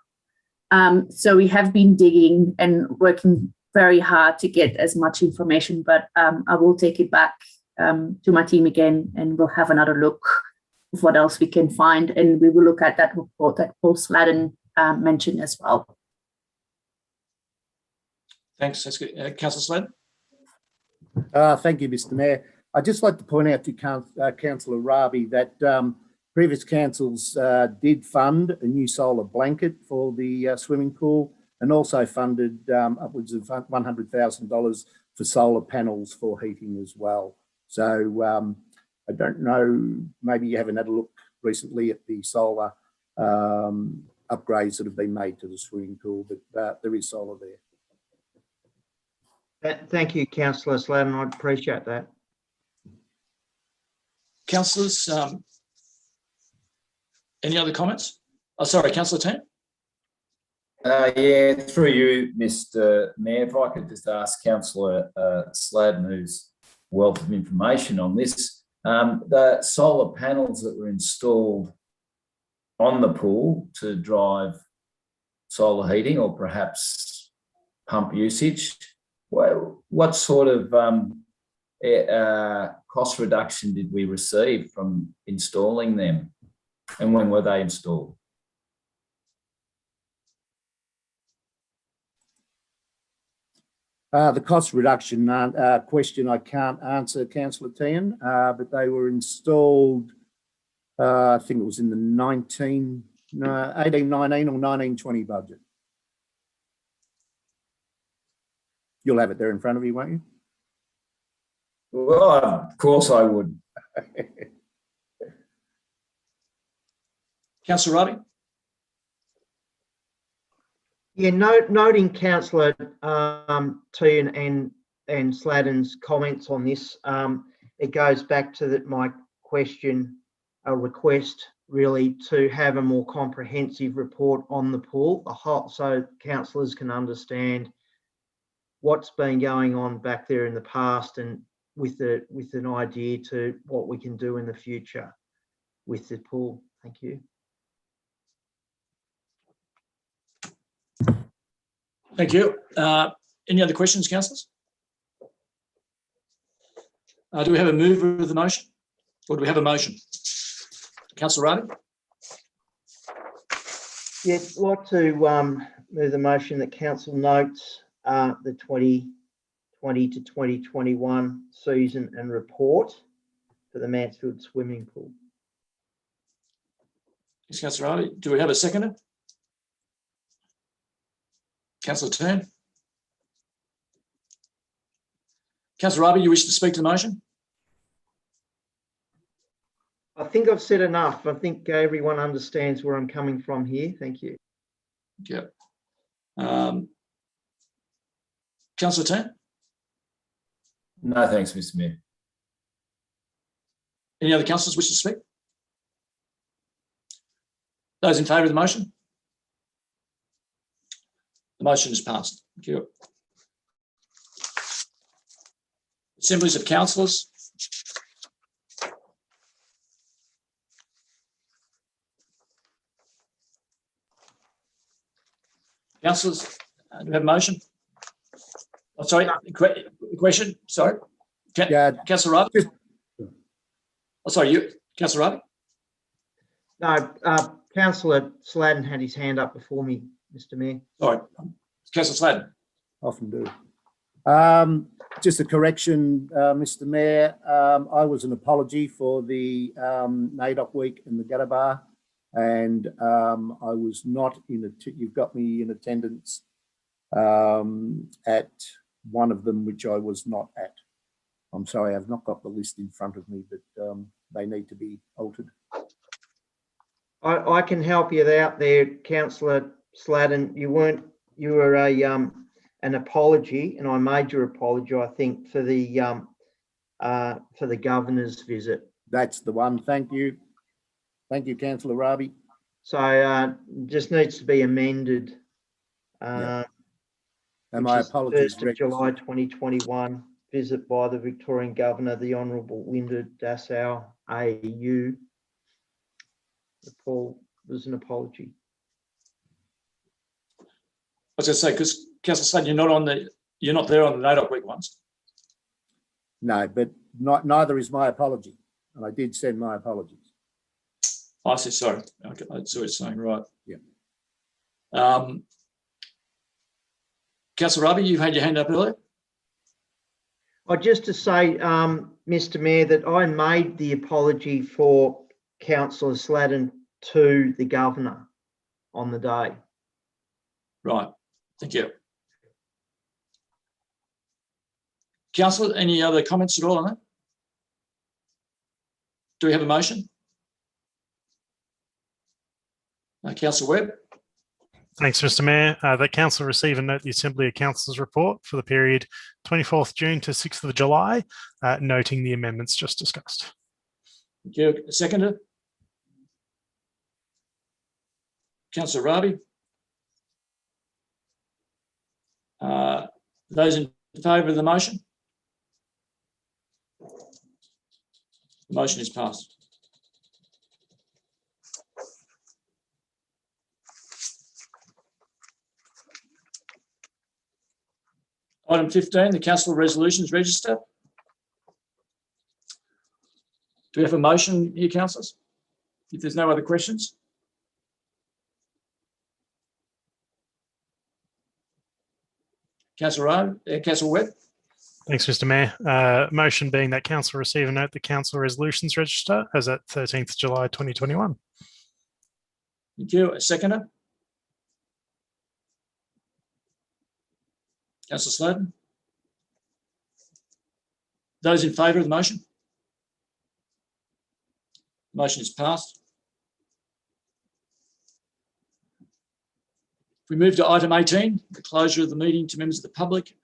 So we have been digging and working very hard to get as much information, but I will take it back to my team again, and we'll have another look of what else we can find, and we will look at that report that Paul Sladden mentioned as well.
Thanks. That's good. Councillor
Slad. Thank you, Mr. Mayor. I'd just like to point out to Councillor Rabi that previous councils did fund a new solar blanket for the swimming pool, and also funded upwards of $100,000 for solar panels for heating as well. So I don't know, maybe you haven't had a look recently at the solar upgrades that have been made to the swimming pool, but there is solar there.
Thank you, Councillor Sladden. I appreciate that.
Councillors, any other comments? Oh, sorry, Councillor Tan.
Yeah, through you, Mr. Mayor, if I could just ask Councillor Sladden, who's wealth of information on this, the solar panels that were installed on the pool to drive solar heating or perhaps pump usage, what sort of cost reduction did we receive from installing them, and when were they installed?
The cost reduction question I can't answer, Councillor Tan, but they were installed, I think it was in the 1819 or 1920 budget. You'll have it there in front of you, won't you?
Well, of course I would.
Councillor Rabi.
Yeah, noting Councillor Tehan and Sladden's comments on this, it goes back to my question, a request really to have a more comprehensive report on the pool, so councillors can understand what's been going on back there in the past, and with an idea to what we can do in the future with the pool. Thank you.
Thank you. Any other questions, councillors? Do we have a mover of the motion, or do we have a motion? Councillor Rabi.
Yeah, I'd like to move the motion that council notes the 2020 to 2021 season and report for the Mansfield swimming pool.
Yes, Councillor Rabi. Do we have a seconder? Councillor Tehan. Councillor Rabi, you wish to speak to the motion?
I think I've said enough. I think everyone understands where I'm coming from here. Thank you.
Yep. Councillor Tehan.
No, thanks, Mr. Mayor.
Any other councillors wish to speak? Those in favour of the motion? The motion is passed. Thank you. Assemblies of councillors. Councillors, do we have a motion? Oh, sorry, question. Sorry, Councillor Rabi. Oh, sorry, you, Councillor Rabi.
No, Councillor Sladden had his hand up before me, Mr. Mayor.
Sorry, Councillor Sladden.
Often do. Just a correction, Mr. Mayor. I was an apology for the NAIDOC week in the Gutter Bar, and I was not in you've got me in attendance at one of them, which I was not at. I'm sorry, I've not got the list in front of me, but they need to be altered.
I can help you out there, Councillor Sladden. You were an apology, and I made your apology, I think, for the governor's visit.
That's the one. Thank you. Thank you, Councillor Rabi.
So just needs to be amended.
And my apologies.
1st of July 2021, visit by the Victorian Governor, the Honourable Linda Dassow, AU. Paul, there's an apology.
I was going to say, because Councillor Sladden, you're not on the You're not there on the NAIDOC week ones.
No, but neither is my apology. And I did send my apologies.
I see, sorry. Okay, I see what you're saying, right.
Yeah.
Councillor Raby, you've had your hand up earlier.
Just to say, Mr. Mayor, that I made the apology for Councillor Sladden to the Governor on the day.
Right, thank you. Councillor, any other comments at all on that? Do we have a motion? Councillor Webb.
Thanks, Mr. Mayor. That council receive and note the Assembly of Councillors report for the period 24th June to 6th of July, noting the amendments just discussed.
Thank you. Seconder. Councillor Raby. Those in favour of the motion? The motion is passed. Item 15, the council resolutions register. Do we have a motion here, councillors? If there's no other questions. Councillor Webb.
Thanks, Mr. Mayor. Motion being that council receive and note the council resolutions register as at 13th July 2021.
Thank you. A seconder. Councillor Sladen. Those in favour of the motion? The motion is passed. If we move to item 18, the closure of the meeting to members of the public.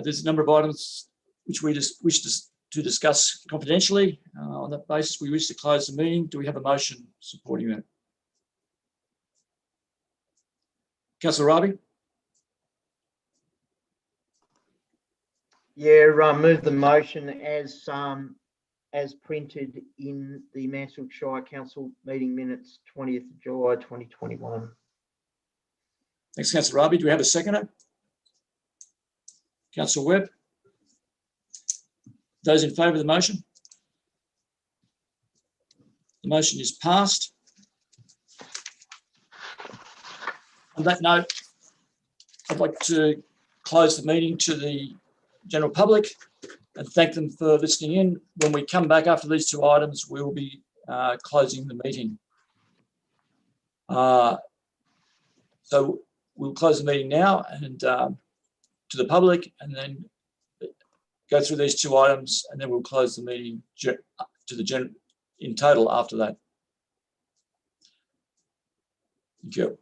There's a number of items which we just wish to discuss confidentially. On that basis, we wish to close the meeting. Do we have a motion supporting that? Councillor Raby.
Yeah, move the motion as printed in the Mansfield Shire Council meeting minutes, 20th of July 2021.
Thanks, Councillor Raby. Do we have a seconder? Councillor Webb. Those in favour of the motion? The motion is passed. On that note, I'd like to close the meeting to the general public and thank them for listening in. When we come back after these two items, we will be closing the meeting. So we'll close the meeting now and to the public, and then go through these two items, and then we'll close the meeting to the in total after that. Thank you.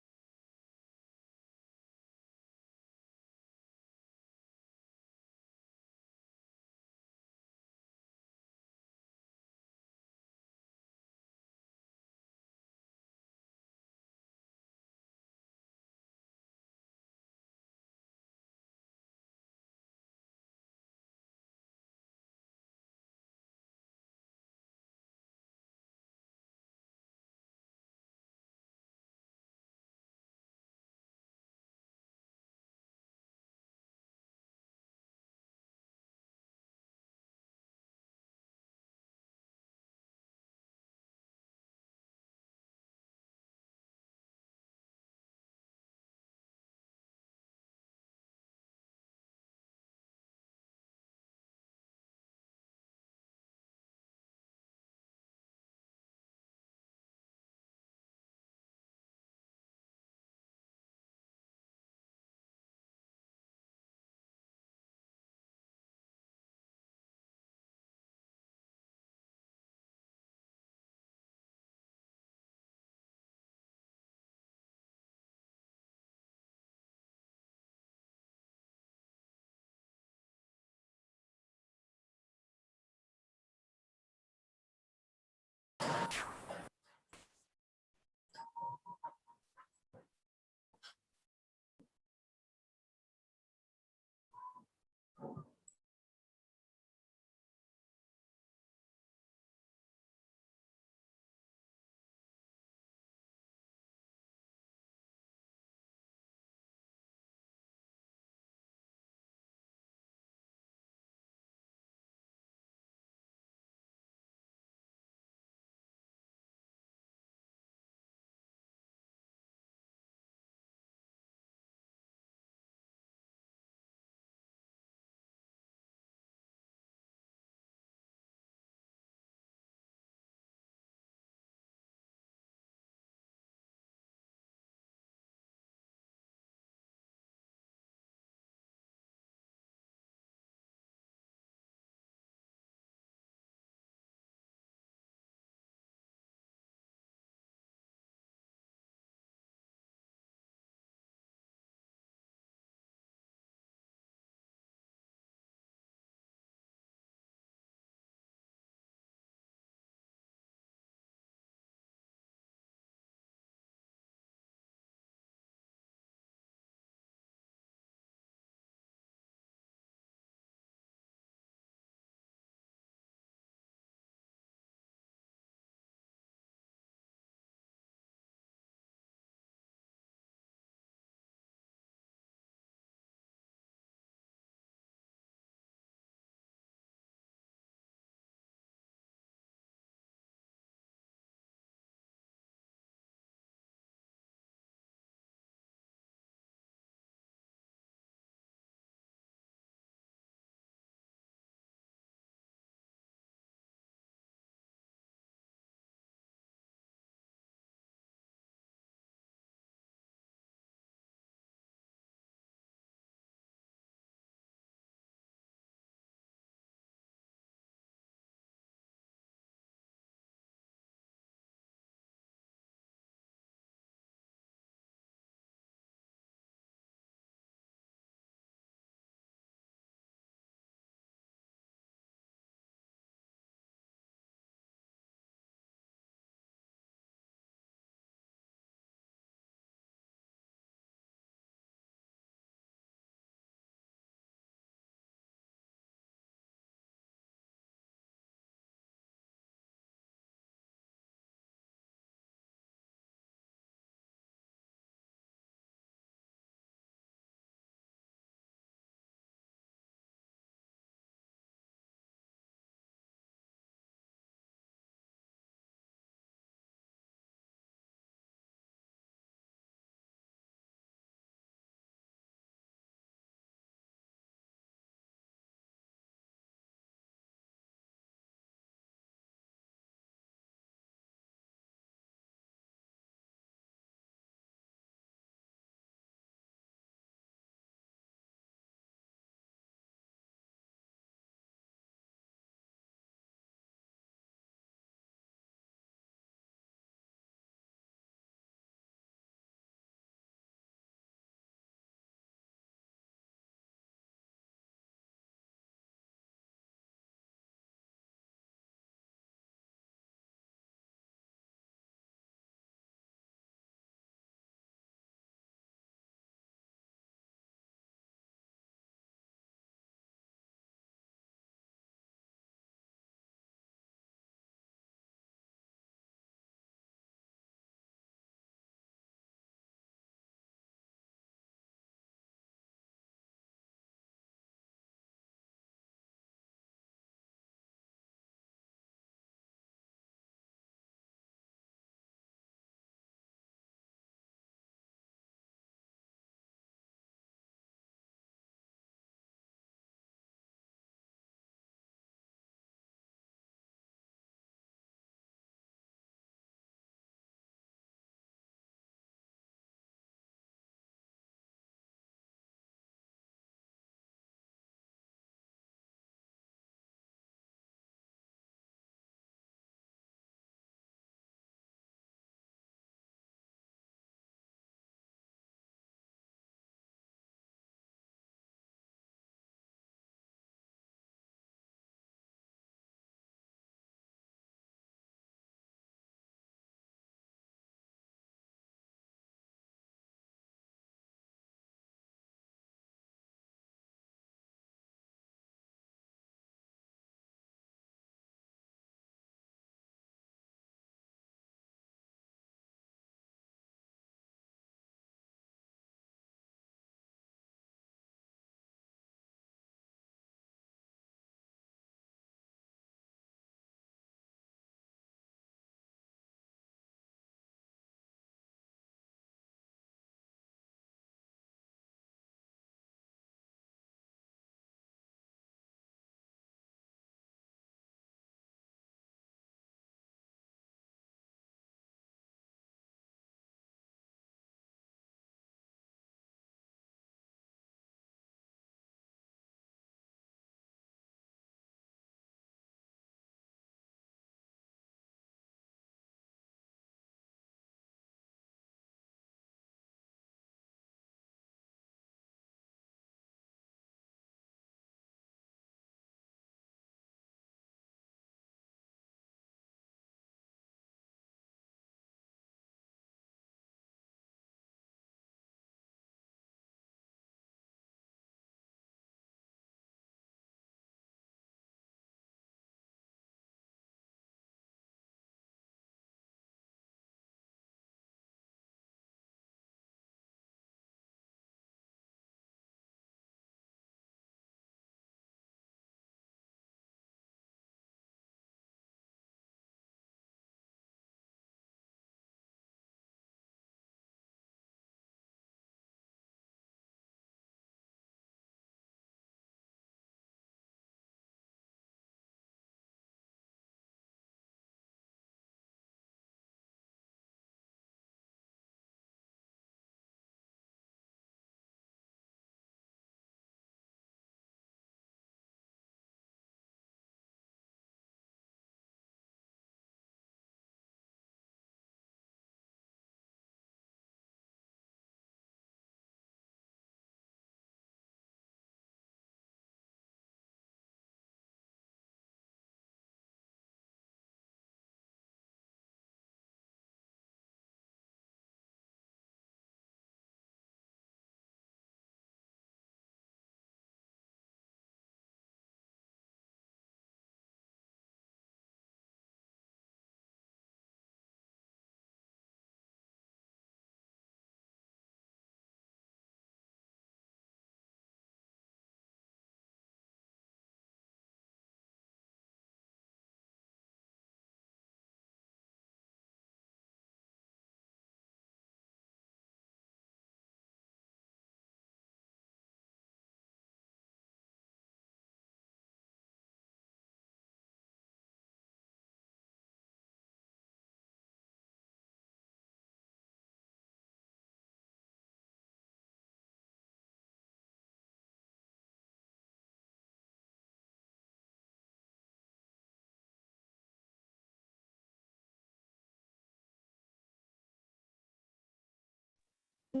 Is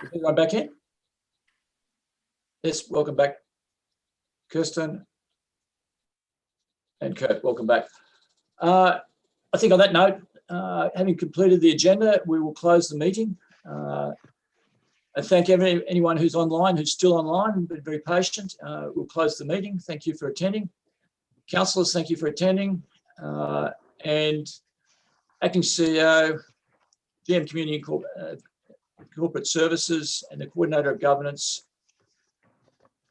everyone back in? Yes, welcome back. Kirsten and Kurt, welcome back. I think on that note, having completed the agenda, we will close the meeting. I thank anyone who's online, who's still online, been very patient. We'll close the meeting. Thank you for attending. Councillors, thank you for attending. And Acting CEO, GM Community and Corporate Services, and the Coordinator of Governance,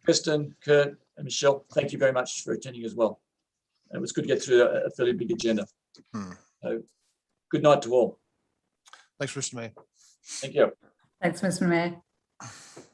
Kristen, Kurt, and Michelle, thank you very much for attending as well. It was good to get through a fairly big agenda. So, good night to all.
Thanks, Mr. Mayor.
Thank you.
Thanks, Mr. Mayor.